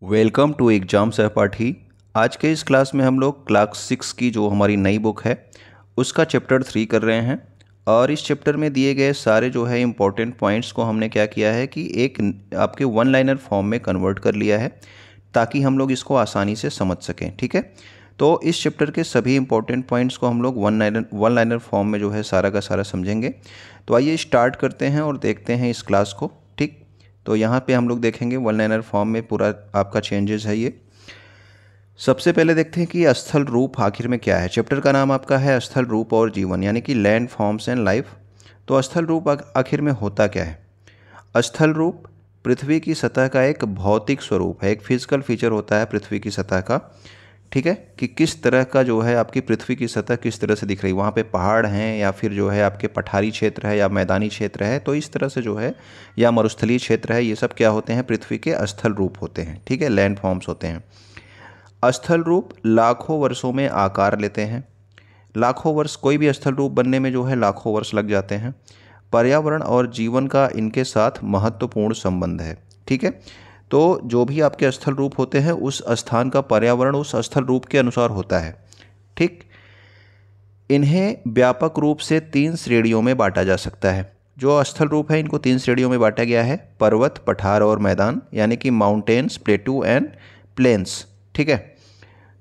Welcome to exam सहपाठी। आज के इस क्लास में हम लोग क्लास 6 की जो हमारी नई बुक है उसका चैप्टर 3 कर रहे हैं। और इस चैप्टर में दिए गए सारे जो है इम्पोर्टेंट पॉइंट्स को हमने क्या किया है कि एक आपके वन लाइनर फॉर्म में कन्वर्ट कर लिया है ताकि हम लोग इसको आसानी से समझ सकें। ठीक है, तो इस चैप्टर के सभी इंपॉर्टेंट पॉइंट्स को हम लोग वन लाइनर फॉर्म में जो है सारा का सारा समझेंगे। तो आइए स्टार्ट करते हैं और देखते हैं इस क्लास को। ठीक, तो यहाँ पे हम लोग देखेंगे वन लाइनर फॉर्म में पूरा आपका चेंजेस है ये। सबसे पहले देखते हैं कि स्थल रूप आखिर में क्या है। चैप्टर का नाम आपका है स्थल रूप और जीवन, यानी कि लैंड फॉर्म्स एंड लाइफ। तो स्थल रूप आखिर में होता क्या है। स्थल रूप पृथ्वी की सतह का एक भौतिक स्वरूप है, एक फिजिकल फीचर होता है पृथ्वी की सतह का। ठीक है, कि किस तरह का जो है आपकी पृथ्वी की सतह किस तरह से दिख रही है, वहाँ पे पहाड़ हैं या फिर जो है आपके पठारी क्षेत्र है या मैदानी क्षेत्र है, तो इस तरह से जो है या मरुस्थलीय क्षेत्र है, ये सब क्या होते हैं, पृथ्वी के स्थल रूप होते हैं। ठीक है, लैंड फॉर्म्स होते हैं। स्थल रूप लाखों वर्षों में आकार लेते हैं। लाखों वर्ष, कोई भी स्थल रूप बनने में जो है लाखों वर्ष लग जाते हैं। पर्यावरण और जीवन का इनके साथ महत्वपूर्ण संबंध है। ठीक है, तो जो भी आपके स्थल रूप होते हैं उस स्थान का पर्यावरण उस स्थल रूप के अनुसार होता है। ठीक, इन्हें व्यापक रूप से 3 श्रेणियों में बांटा जा सकता है। जो स्थल रूप है इनको 3 श्रेणियों में बांटा गया है, पर्वत, पठार और मैदान, यानी कि माउंटेन्स, प्लेटू एंड प्लेन्स। ठीक है,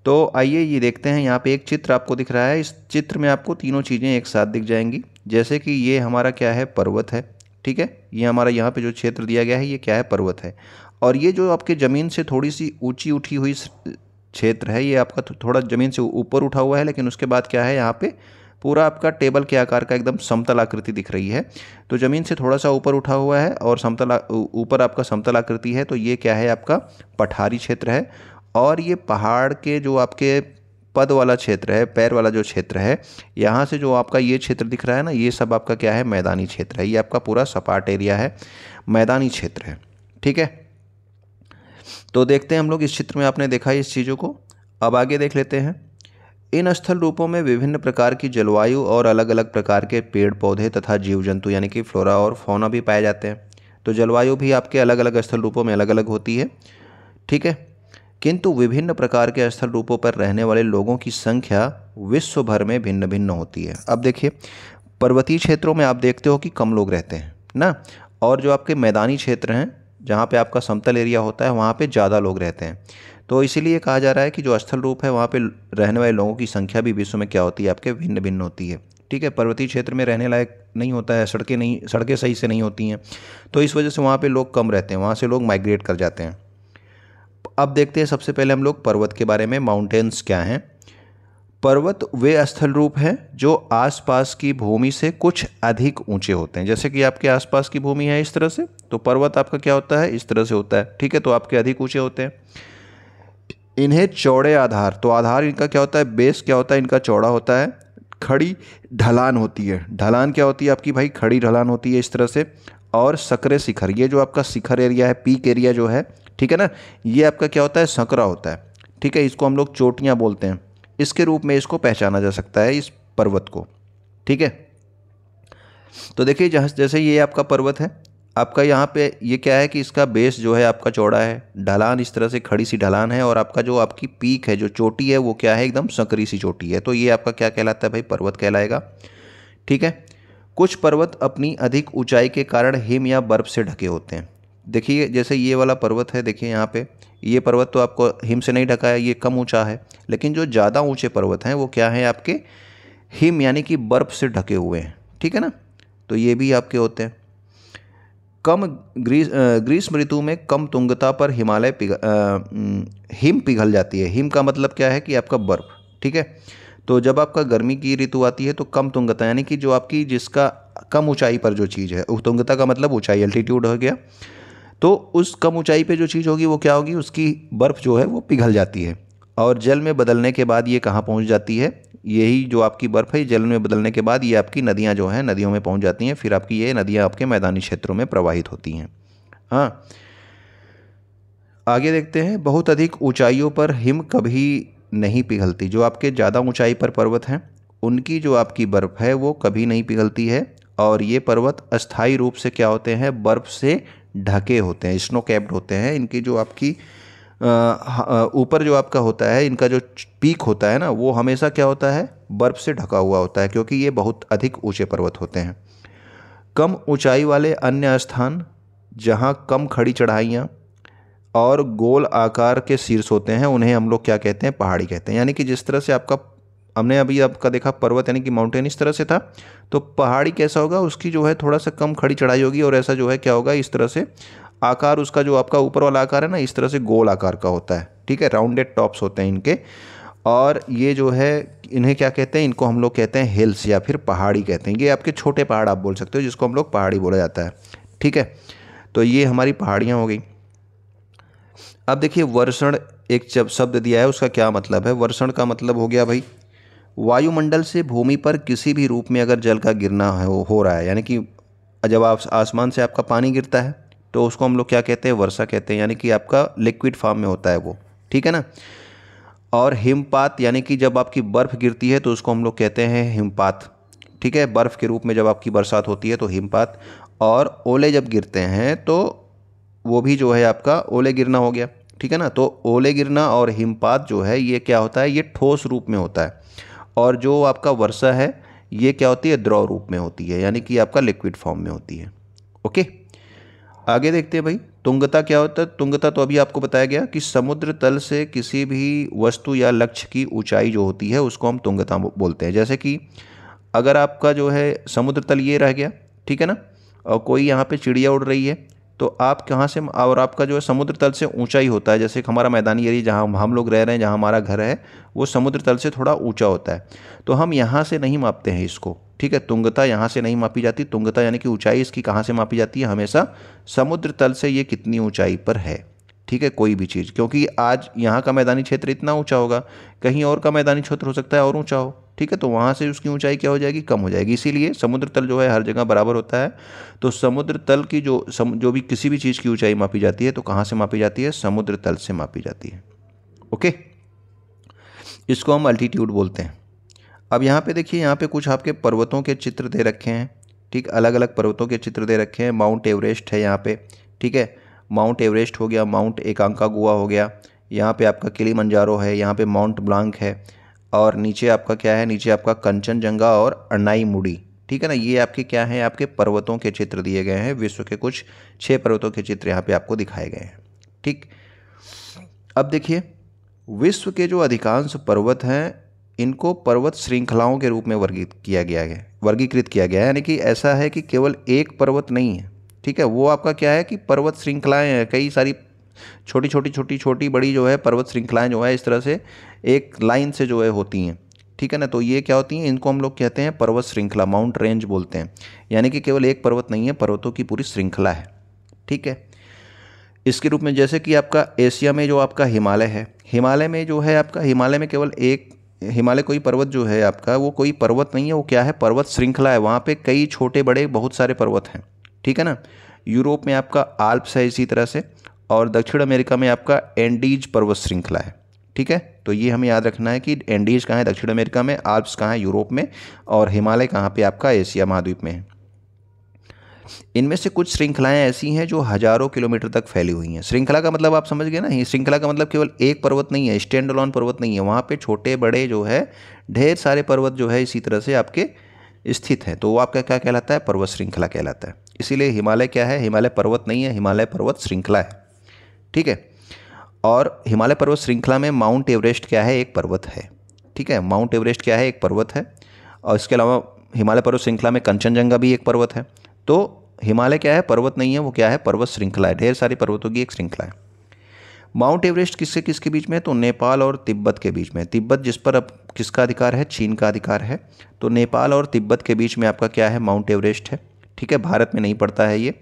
तो आइए ये देखते हैं। यहाँ पे एक चित्र आपको दिख रहा है, इस चित्र में आपको तीनों चीज़ें एक साथ दिख जाएंगी। जैसे कि ये हमारा क्या है, पर्वत है। ठीक है, ये हमारा यहाँ पे जो क्षेत्र दिया गया है ये क्या है, पर्वत है। और ये जो आपके ज़मीन से थोड़ी सी ऊंची उठी हुई क्षेत्र है, ये आपका थोड़ा ज़मीन से ऊपर उठा हुआ है, लेकिन उसके बाद क्या है, यहाँ पे पूरा आपका टेबल के आकार का एकदम समतल आकृति दिख रही है। तो ज़मीन से थोड़ा सा ऊपर उठा हुआ है और समतल ऊपर आपका समतल आकृति है, तो ये क्या है, आपका पठारी क्षेत्र है। और ये पहाड़ के जो आपके पद वाला क्षेत्र है, पैर वाला जो क्षेत्र है, यहाँ से जो आपका ये क्षेत्र दिख रहा है ना, ये सब आपका क्या है, मैदानी क्षेत्र है। ये आपका पूरा सपाट एरिया है, मैदानी क्षेत्र है। ठीक है, तो देखते हैं हम लोग इस चित्र में, आपने देखा इस चीज़ों को। अब आगे देख लेते हैं। इन स्थल रूपों में विभिन्न प्रकार की जलवायु और अलग अलग प्रकार के पेड़ पौधे तथा जीव जंतु, यानी कि फ्लोरा और फौना भी पाए जाते हैं। तो जलवायु भी आपके अलग अलग स्थल रूपों में अलग अलग होती है। ठीक है, किंतु विभिन्न प्रकार के स्थल रूपों पर रहने वाले लोगों की संख्या विश्व भर में भिन्न भिन्न होती है। अब देखिए, पर्वतीय क्षेत्रों में आप देखते हो कि कम लोग रहते हैं ना, और जो आपके मैदानी क्षेत्र हैं जहाँ पे आपका समतल एरिया होता है वहाँ पे ज़्यादा लोग रहते हैं। तो इसीलिए कहा जा रहा है कि जो स्थल रूप है वहाँ पे रहने वाले लोगों की संख्या भी विश्व में क्या होती है, आपके भिन्न भिन्न होती है। ठीक है, पर्वतीय क्षेत्र में रहने लायक नहीं होता है, सड़कें सही से नहीं होती हैं, तो इस वजह से वहाँ पे लोग कम रहते हैं, वहाँ से लोग माइग्रेट कर जाते हैं। अब देखते हैं सबसे पहले हम लोग पर्वत के बारे में। माउंटेन्स क्या हैं। पर्वत वे स्थल रूप हैं जो आसपास की भूमि से कुछ अधिक ऊंचे होते हैं। जैसे कि आपके आसपास की भूमि है इस तरह से, तो पर्वत आपका क्या होता है, इस तरह से होता है। ठीक है, तो आपके अधिक ऊंचे होते हैं। इन्हें चौड़े आधार, तो आधार इनका क्या होता है, बेस क्या होता है, इनका चौड़ा होता है। खड़ी ढलान होती है, ढलान क्या होती है आपकी भाई, खड़ी ढलान होती है इस तरह से। और सकरे शिखर, ये जो आपका शिखर एरिया है, पीक एरिया जो है, ठीक है ना, ये आपका क्या होता है, संकरा होता है। ठीक है, इसको हम लोग चोटियाँ बोलते हैं, इसके रूप में इसको पहचाना जा सकता है, इस पर्वत को। ठीक है, तो देखिए जैसे ये आपका पर्वत है, आपका यहाँ पे ये क्या है कि इसका बेस जो है आपका चौड़ा है, ढलान इस तरह से खड़ी सी ढलान है, और आपका जो आपकी पीक है, जो चोटी है, वो क्या है, एकदम संकरी सी चोटी है। तो ये आपका क्या कहलाता है भाई, पर्वत कहलाएगा। ठीक है, कुछ पर्वत अपनी अधिक ऊंचाई के कारण हिम या बर्फ से ढके होते हैं। देखिए जैसे ये वाला पर्वत है, देखिए यहाँ पे ये पर्वत तो आपको हिम से नहीं ढका है, ये कम ऊंचा है। लेकिन जो ज़्यादा ऊंचे पर्वत हैं वो क्या है, आपके हिम यानी कि बर्फ से ढके हुए हैं। ठीक है ना, तो ये भी आपके होते हैं। कम ग्रीष्म ऋतु में कम तुंगता पर हिम पिघल जाती है। हिम का मतलब क्या है कि आपका बर्फ। ठीक है, तो जब आपका गर्मी की ऋतु आती है तो कम तुंगता, यानी कि जो आपकी जिसका कम ऊंचाई पर जो चीज़ है, तुंगता का मतलब ऊंचाई, अल्टीट्यूड हो गया, तो उस कम ऊंचाई पे जो चीज़ होगी वो क्या होगी, उसकी बर्फ़ जो है वो पिघल जाती है। और जल में बदलने के बाद ये कहाँ पहुँच जाती है, यही जो आपकी बर्फ़ है जल में बदलने के बाद ये आपकी नदियाँ जो हैं नदियों में पहुँच जाती हैं। फिर आपकी ये नदियाँ आपके मैदानी क्षेत्रों में प्रवाहित होती हैं। हाँ, आगे देखते हैं। बहुत अधिक ऊंचाइयों पर हिम कभी नहीं पिघलती। जो आपके ज़्यादा ऊंचाई पर पर्वत हैं उनकी जो आपकी बर्फ़ है वो कभी नहीं पिघलती है। और ये पर्वत अस्थायी रूप से क्या होते हैं, बर्फ़ से ढके होते हैं, स्नो कैप्ड होते हैं। इनकी जो आपकी ऊपर जो आपका होता है, इनका जो पीक होता है ना, वो हमेशा क्या होता है, बर्फ़ से ढका हुआ होता है, क्योंकि ये बहुत अधिक ऊंचे पर्वत होते हैं। कम ऊंचाई वाले अन्य स्थान जहाँ कम खड़ी चढ़ाइयाँ और गोल आकार के शीर्ष होते हैं, उन्हें हम लोग क्या कहते हैं, पहाड़ी कहते हैं। यानी कि जिस तरह से आपका, हमने अभी आपका देखा पर्वत यानी कि माउंटेन इस तरह से था, तो पहाड़ी कैसा होगा, उसकी जो है थोड़ा सा कम खड़ी चढ़ाई होगी, और ऐसा जो है क्या होगा, इस तरह से आकार उसका जो आपका ऊपर वाला आकार है ना, इस तरह से गोल आकार का होता है। ठीक है, राउंडेड टॉप्स होते हैं इनके। और ये जो है, इन्हें क्या कहते हैं, इनको हम लोग कहते हैं हिल्स या फिर पहाड़ी कहते हैं। ये आपके छोटे पहाड़ आप बोल सकते हो, जिसको हम लोग पहाड़ी बोला जाता है। ठीक है, तो ये हमारी पहाड़ियाँ हो गई। अब देखिए, वर्षण एक जब शब्द दिया है, उसका क्या मतलब है। वर्षण का मतलब हो गया भाई, वायुमंडल से भूमि पर किसी भी रूप में अगर जल का गिरना हो रहा है, यानी कि जब आप आसमान से आपका पानी गिरता है, तो उसको हम लोग क्या कहते हैं, वर्षा कहते हैं, यानी कि आपका लिक्विड फॉर्म में होता है वो। ठीक है ना। और हिमपात, यानी कि जब आपकी बर्फ़ गिरती है तो उसको हम लोग कहते हैं हिमपात। ठीक है, बर्फ़ के रूप में जब आपकी बरसात होती है तो हिमपात। और ओले जब गिरते हैं तो वो भी जो है आपका ओले गिरना हो गया। ठीक है ना। तो ओले गिरना और हिमपात जो है, ये क्या होता है, ये ठोस रूप में होता है। और जो आपका वर्षा है, ये क्या होती है, द्रव रूप में होती है, यानी कि आपका लिक्विड फॉर्म में होती है। ओके, आगे देखते हैं भाई, तुंगता क्या होता है। तुंगता तो अभी आपको बताया गया कि समुद्र तल से किसी भी वस्तु या लक्ष्य की ऊंचाई जो होती है, उसको हम तुंगता बोलते हैं। जैसे कि अगर आपका जो है समुद्र तल ये रह गया, ठीक है ना, और कोई यहाँ पे चिड़िया उड़ रही है, तो आप कहाँ से, और आपका जो है समुद्र तल से ऊंचाई होता है, जैसे कि हमारा मैदानी एरिया जहाँ हम लोग रह रहे हैं, जहाँ हमारा घर है, वो समुद्र तल से थोड़ा ऊंचा होता है, तो हम यहाँ से नहीं मापते हैं इसको। ठीक है, तुंगता यहाँ से नहीं मापी जाती। तुंगता यानी कि ऊंचाई इसकी कहाँ से मापी जाती है, हमेशा समुद्र तल से ये कितनी ऊंचाई पर है। ठीक है, कोई भी चीज़, क्योंकि आज यहाँ का मैदानी क्षेत्र इतना ऊंचा होगा, कहीं और का मैदानी क्षेत्र हो सकता है और ऊंचा हो। ठीक है, तो वहाँ से उसकी ऊंचाई क्या हो जाएगी, कम हो जाएगी। इसीलिए समुद्र तल जो है हर जगह बराबर होता है। तो समुद्र तल की जो भी किसी भी चीज़ की ऊंचाई मापी जाती है, तो कहाँ से मापी जाती है, समुद्र तल से मापी जाती है। ओके, इसको हम अल्टीट्यूड बोलते हैं। अब यहाँ पे देखिए, यहाँ पे कुछ आपके पर्वतों के चित्र दे रखे हैं। ठीक, अलग अलग पर्वतों के चित्र दे रखे हैं। माउंट एवरेस्ट है यहाँ पे। ठीक है, माउंट एवरेस्ट हो गया, माउंट एकांकागुआ हो गया, यहाँ पे आपका किलिमंजारो है, यहाँ पे माउंट ब्लांक है, और नीचे आपका क्या है, नीचे आपका कंचनजंगा और अनाईमुडी। ठीक है ना, ये आपके क्या है, आपके पर्वतों के चित्र दिए गए हैं। विश्व के कुछ 6 पर्वतों के चित्र यहाँ पे आपको दिखाए गए हैं। ठीक, अब देखिए, विश्व के जो अधिकांश पर्वत हैं, इनको पर्वत श्रृंखलाओं के रूप में वर्गीकृत किया गया है। यानी कि ऐसा है कि केवल एक पर्वत नहीं है। ठीक है, वो आपका क्या है कि पर्वत श्रृंखलाएं हैं, कई सारी छोटी बड़ी जो है पर्वत श्रृंखलाएं जो है, इस तरह से एक लाइन से जो है होती हैं। ठीक है ना, तो ये क्या होती हैं, इनको हम लोग कहते हैं पर्वत श्रृंखला, माउंट रेंज बोलते हैं। यानी कि केवल एक पर्वत नहीं है, पर्वतों की पूरी श्रृंखला है। ठीक है, इसके रूप में जैसे कि आपका एशिया में जो आपका हिमालय है, हिमालय में जो है आपका, हिमालय में केवल एक हिमालय कोई पर्वत जो है आपका, वो कोई पर्वत नहीं है, वो क्या है, पर्वत श्रृंखला है। वहाँ पे कई छोटे बड़े बहुत सारे पर्वत हैं। ठीक है ना। यूरोप में आपका आल्प्स है इसी तरह से, और दक्षिण अमेरिका में आपका एंडीज पर्वत श्रृंखला है। ठीक है, तो ये हमें याद रखना है कि एंडीज कहाँ है, दक्षिण अमेरिका में, आल्प्स कहाँ है, यूरोप में, और हिमालय कहाँ पे आपका, एशिया महाद्वीप में है। इनमें से कुछ श्रृंखलाएं ऐसी हैं जो हजारों किलोमीटर तक फैली हुई हैं। श्रृंखला का मतलब आप समझ गए ना, ये श्रृंखला का मतलब केवल एक पर्वत नहीं है, स्टैंड अलोन पर्वत नहीं है, वहाँ पे छोटे बड़े जो है ढेर सारे पर्वत जो है इसी तरह से आपके स्थित हैं। तो वो आपका क्या कहलाता है, पर्वत श्रृंखला कहलाता है। इसीलिए हिमालय क्या है, हिमालय पर्वत नहीं है, हिमालय पर्वत श्रृंखला है। ठीक है, और हिमालय पर्वत श्रृंखला में माउंट एवरेस्ट क्या है, एक पर्वत है। ठीक है, माउंट एवरेस्ट क्या है, एक पर्वत है। और इसके अलावा हिमालय पर्वत श्रृंखला में कंचनजंगा भी एक पर्वत है। तो हिमालय क्या है, पर्वत नहीं है, वो क्या है, पर्वत श्रृंखला है, ढेर सारी पर्वतों की एक श्रृंखला है। माउंट एवरेस्ट किससे किसके बीच में है, तो नेपाल और तिब्बत के बीच में। तिब्बत जिस पर अब किसका अधिकार है, चीन का अधिकार है। तो नेपाल और तिब्बत के बीच में आपका क्या है, माउंट एवरेस्ट है। ठीक है, भारत में नहीं पड़ता है ये।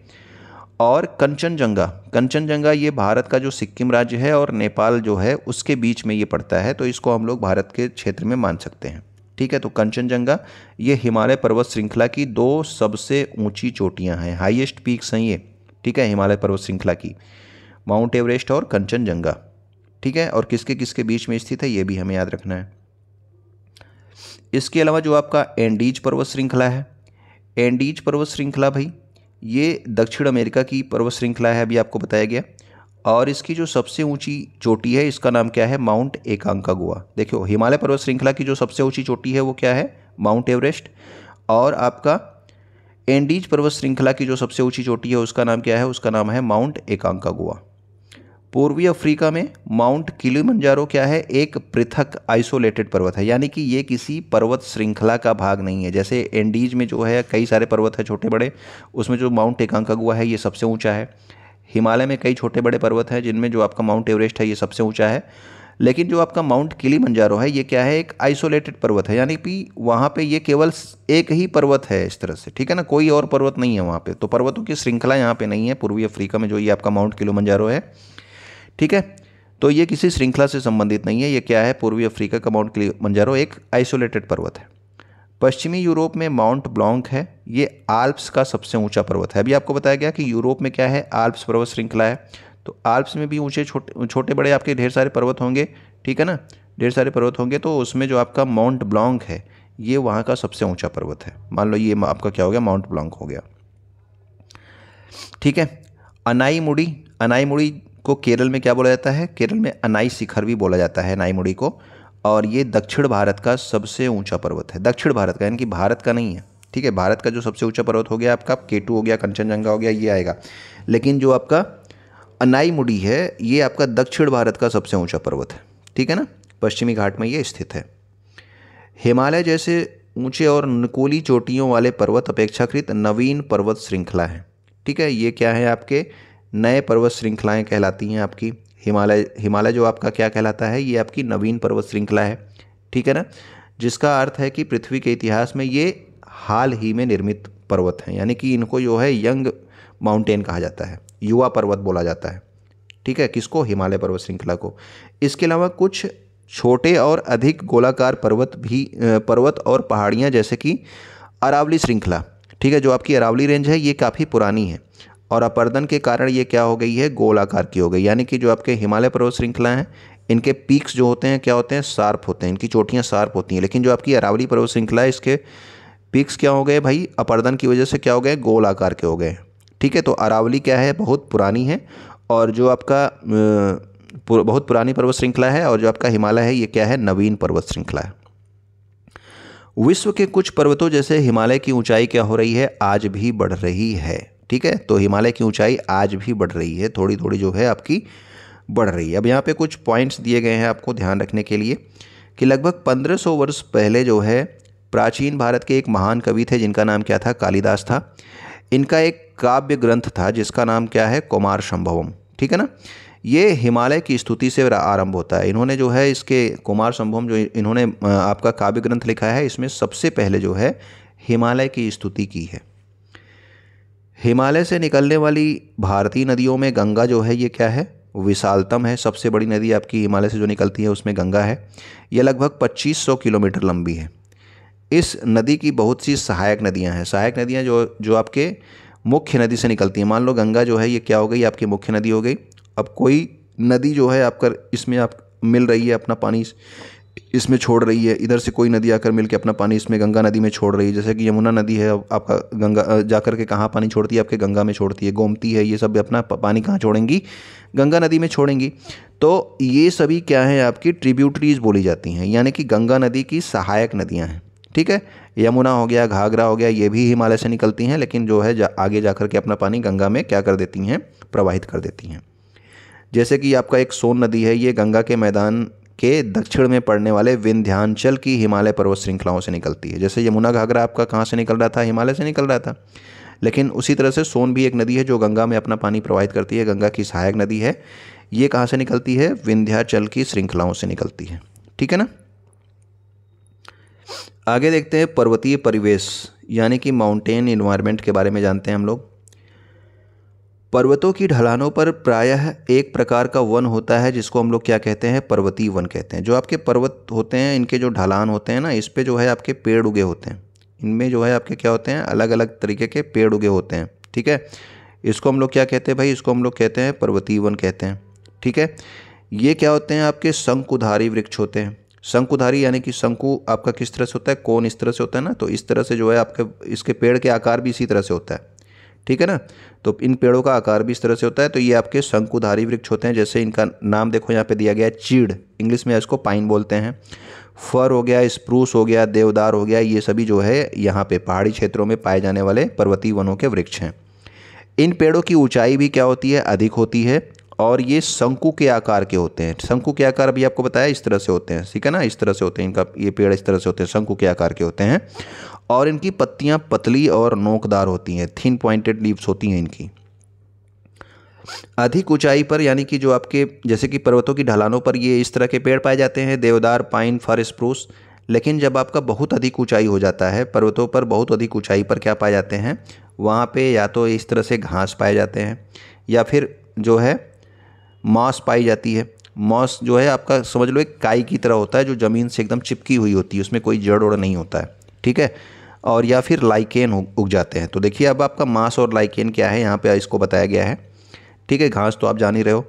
और कंचनजंगा ये भारत का जो सिक्किम राज्य है और नेपाल जो है उसके बीच में ये पड़ता है, तो इसको हम लोग भारत के क्षेत्र में मान सकते हैं। ठीक है, तो कंचनजंगा ये हिमालय पर्वत श्रृंखला की 2 सबसे ऊंची चोटियां हैं, हाईएस्ट पीक्स हैं ये। ठीक है, हिमालय पर्वत श्रृंखला की, माउंट एवरेस्ट और कंचनजंगा। ठीक है, और किसके किसके बीच में स्थित है, ये भी हमें याद रखना है। इसके अलावा जो आपका एंडीज पर्वत श्रृंखला है, एंडीज पर्वत श्रृंखला भाई ये दक्षिण अमेरिका की पर्वत श्रृंखला है, अभी आपको बताया गया। और इसकी जो सबसे ऊंची चोटी है इसका नाम क्या है? माउंट एकांकागुआ। देखो हिमालय पर्वत श्रृंखला की जो सबसे ऊंची चोटी है वो क्या है? Mount Everest. और आपका एंडीज पर्वत श्रृंखला की जो सबसे ऊंची चोटी है उसका नाम क्या है? उसका नाम है माउंट एकांकागुआ। पूर्वी अफ्रीका में माउंट किलिमंजारो क्या है? एक पृथक आइसोलेटेड पर्वत है, यानी कि ये किसी पर्वत श्रृंखला का भाग नहीं है। जैसे एंडीज में जो है कई सारे पर्वत है छोटे बड़े, उसमें जो माउंट एकांकागुआ है ये सबसे ऊंचा है। हिमालय में कई छोटे बड़े पर्वत हैं जिनमें जो आपका माउंट एवरेस्ट है ये सबसे ऊंचा है। लेकिन जो आपका माउंट किलिमंजारो है ये क्या है? एक आइसोलेटेड पर्वत है, यानी कि वहाँ पे ये केवल एक ही पर्वत है इस तरह से, ठीक है ना, कोई और पर्वत नहीं है वहाँ पे। तो पर्वतों की श्रृंखला यहाँ पे नहीं है पूर्वी अफ्रीका में जो ये आपका माउंट किलिमंजारो है, ठीक है। तो ये किसी श्रृंखला से संबंधित नहीं है। ये क्या है? पूर्वी अफ्रीका का माउंट किलिमंजारो एक आइसोलेटेड पर्वत है। पश्चिमी यूरोप में माउंट ब्लॉन्क है, ये आल्प्स का सबसे ऊंचा पर्वत है। अभी आपको बताया गया कि यूरोप में क्या है? आल्प्स पर्वत श्रृंखला है। तो आल्प्स में भी ऊंचे छोटे बड़े आपके ढेर सारे पर्वत होंगे, ठीक है ना, ढेर सारे पर्वत होंगे। तो उसमें जो आपका माउंट ब्लॉन्क है ये वहाँ का सबसे ऊंचा पर्वत है। मान लो ये आपका क्या हो गया? माउंट ब्लॉन्क हो गया, ठीक है। अनाईमुड़ी को केरल में क्या बोला जाता है? केरल में अनाई शिखर भी बोला जाता है अनाईमुड़ी को। और ये दक्षिण भारत का सबसे ऊंचा पर्वत है, दक्षिण भारत का, यानी कि भारत का नहीं है, ठीक है। भारत का जो सबसे ऊंचा पर्वत हो गया आपका केटू हो गया, कंचनजंगा हो गया, ये आएगा। लेकिन जो आपका अनाईमुड़ी है ये आपका दक्षिण भारत का सबसे ऊंचा पर्वत है, ठीक है ना, पश्चिमी घाट में ये स्थित है। हिमालय जैसे ऊंचे और नुकीली चोटियों वाले पर्वत अपेक्षाकृत नवीन पर्वत श्रृंखला है, ठीक है। ये क्या है? आपके नए पर्वत श्रृंखलाएं कहलाती हैं आपकी। हिमालय जो आपका क्या कहलाता है? ये आपकी नवीन पर्वत श्रृंखला है, ठीक है ना, जिसका अर्थ है कि पृथ्वी के इतिहास में ये हाल ही में निर्मित पर्वत हैं, यानी कि इनको जो है यंग माउंटेन कहा जाता है, युवा पर्वत बोला जाता है, ठीक है, किसको? हिमालय पर्वत श्रृंखला को। इसके अलावा कुछ छोटे और अधिक गोलाकार पर्वत और पहाड़ियाँ जैसे कि अरावली श्रृंखला, ठीक है, जो आपकी अरावली रेंज है ये काफ़ी पुरानी है और अपर्दन के कारण ये क्या हो गई है? गोलाकार की हो गई। यानी कि जो आपके हिमालय पर्वत श्रृंखला हैं इनके पीक्स जो होते हैं क्या होते हैं? शार्प होते हैं, इनकी चोटियाँ शार्प होती हैं। लेकिन जो आपकी अरावली पर्वत श्रृंखला है इसके पीक्स क्या हो गए भाई? अपर्दन की वजह से क्या हो गए? गोल आकार के हो गए, ठीक है। तो अरावली क्या है? बहुत पुरानी है। और जो आपका बहुत पुरानी पर्वत श्रृंखला है। और जो आपका हिमालय है ये क्या है? नवीन पर्वत श्रृंखला है। विश्व के कुछ पर्वतों जैसे हिमालय की ऊंचाई क्या हो रही है? आज भी बढ़ रही है, ठीक है। तो हिमालय की ऊंचाई आज भी बढ़ रही है, थोड़ी थोड़ी जो है आपकी बढ़ रही है। अब यहाँ पे कुछ पॉइंट्स दिए गए हैं आपको ध्यान रखने के लिए कि लगभग 1500 वर्ष पहले जो है प्राचीन भारत के एक महान कवि थे जिनका नाम क्या था? कालिदास था। इनका एक काव्य ग्रंथ था जिसका नाम क्या है? कुमार संभवम, ठीक है ना। ये हिमालय की स्तुति से आरंभ होता है। इन्होंने जो है इसके कुमार संभवम जो इन्होंने आपका काव्य ग्रंथ लिखा है इसमें सबसे पहले जो है हिमालय की स्तुति की है। हिमालय से निकलने वाली भारतीय नदियों में गंगा जो है ये क्या है? विशालतम है। सबसे बड़ी नदी आपकी हिमालय से जो निकलती है उसमें गंगा है। ये लगभग 2500 किलोमीटर लंबी है। इस नदी की बहुत सी सहायक नदियां हैं। सहायक नदियां जो आपके मुख्य नदी से निकलती हैं। मान लो गंगा जो है ये क्या हो गई? आपकी मुख्य नदी हो गई। अब कोई नदी जो है आपका इसमें आप मिल रही है, अपना पानी इसमें छोड़ रही है, इधर से कोई नदी आकर मिलकर अपना पानी इसमें गंगा नदी में छोड़ रही है। जैसे कि यमुना नदी है आपका गंगा जाकर के कहाँ पानी छोड़ती है? आपके गंगा में छोड़ती है। गोमती है, ये सब अपना पानी कहाँ छोड़ेंगी? गंगा नदी में छोड़ेंगी। तो ये सभी क्या है? आपकी ट्रिब्यूटरीज बोली जाती हैं, यानी कि गंगा नदी की सहायक नदियाँ हैं, ठीक है। यमुना हो गया, घाघरा हो गया, ये भी हिमालय से निकलती हैं, लेकिन जो है आगे जाकर के अपना पानी गंगा में क्या कर देती हैं? प्रवाहित कर देती हैं। जैसे कि आपका एक सोन नदी है, ये गंगा के मैदान के दक्षिण में पड़ने वाले विंध्याचल की हिमालय पर्वत श्रृंखलाओं से निकलती है। जैसे यमुना घाघरा आपका कहाँ से निकल रहा था? हिमालय से निकल रहा था। लेकिन उसी तरह से सोन भी एक नदी है जो गंगा में अपना पानी प्रवाहित करती है, गंगा की सहायक नदी है। ये कहाँ से निकलती है? विंध्याचल की श्रृंखलाओं से निकलती है, ठीक है ना। आगे देखते हैं पर्वतीय परिवेश यानी कि माउंटेन इन्वायरमेंट के बारे में जानते हैं हम लोग। पर्वतों की ढलानों पर प्रायः एक प्रकार का वन होता है जिसको हम लोग क्या कहते हैं? पर्वतीय वन कहते हैं। जो आपके पर्वत होते हैं इनके जो ढलान होते हैं ना, इस पे जो है आपके पेड़ उगे होते हैं। इनमें जो है आपके क्या होते हैं? अलग अलग तरीके के पेड़ उगे होते हैं, ठीक है। इसको हम लोग क्या कहते हैं भाई? इसको हम लोग कहते हैं पर्वतीय वन कहते हैं, ठीक है। ये क्या होते हैं? आपके शंकुधारी वृक्ष होते हैं। शंकुधारी यानी कि शंकु आपका किस तरह से होता है? कोन इस तरह से होता है ना, तो इस तरह से जो है आपके इसके पेड़ के आकार भी इसी तरह से होता है, ठीक है ना। तो इन पेड़ों का आकार भी इस तरह से होता है। तो ये आपके शंकुधारी वृक्ष होते हैं, जैसे इनका नाम देखो यहाँ पे दिया गया है चीड़, इंग्लिश में इसको पाइन बोलते हैं। फर हो गया, स्प्रूस हो गया, देवदार हो गया, ये सभी जो है यहाँ पे पहाड़ी क्षेत्रों में पाए जाने वाले पर्वतीय वनों के वृक्ष हैं। इन पेड़ों की ऊंचाई भी क्या होती है, अधिक होती है, और ये शंकु के आकार के होते हैं। शंकु के आकार अभी आपको बताया इस तरह से होते हैं, ठीक है ना, इस तरह से होते हैं इनका, ये पेड़ इस तरह से होते हैं, शंकु के आकार के होते हैं। और इनकी पत्तियां पतली और नोकदार होती हैं, थिन पॉइंटेड लीव्स होती हैं इनकी। अधिक ऊंचाई पर, यानी कि जो आपके जैसे कि पर्वतों की ढलानों पर ये इस तरह के पेड़ पाए जाते हैं, देवदार, पाइन, फर, स्प्रूस। लेकिन जब आपका बहुत अधिक ऊंचाई हो जाता है, पर्वतों पर बहुत अधिक ऊंचाई पर क्या पाए जाते हैं, वहाँ पे या तो इस तरह से घास पाए जाते हैं, या फिर जो है मॉस पाई जाती है। मॉस जो है आपका समझ लो एक काई की तरह होता है, जो ज़मीन से एकदम चिपकी हुई होती है, उसमें कोई जड़ ओड़ नहीं होता है, ठीक है। और या फिर लाइकेन उग जाते हैं। तो देखिए अब आपका मास और लाइकेन क्या है, यहाँ पे इसको बताया गया है, ठीक है। घास तो आप जान ही रहे हो।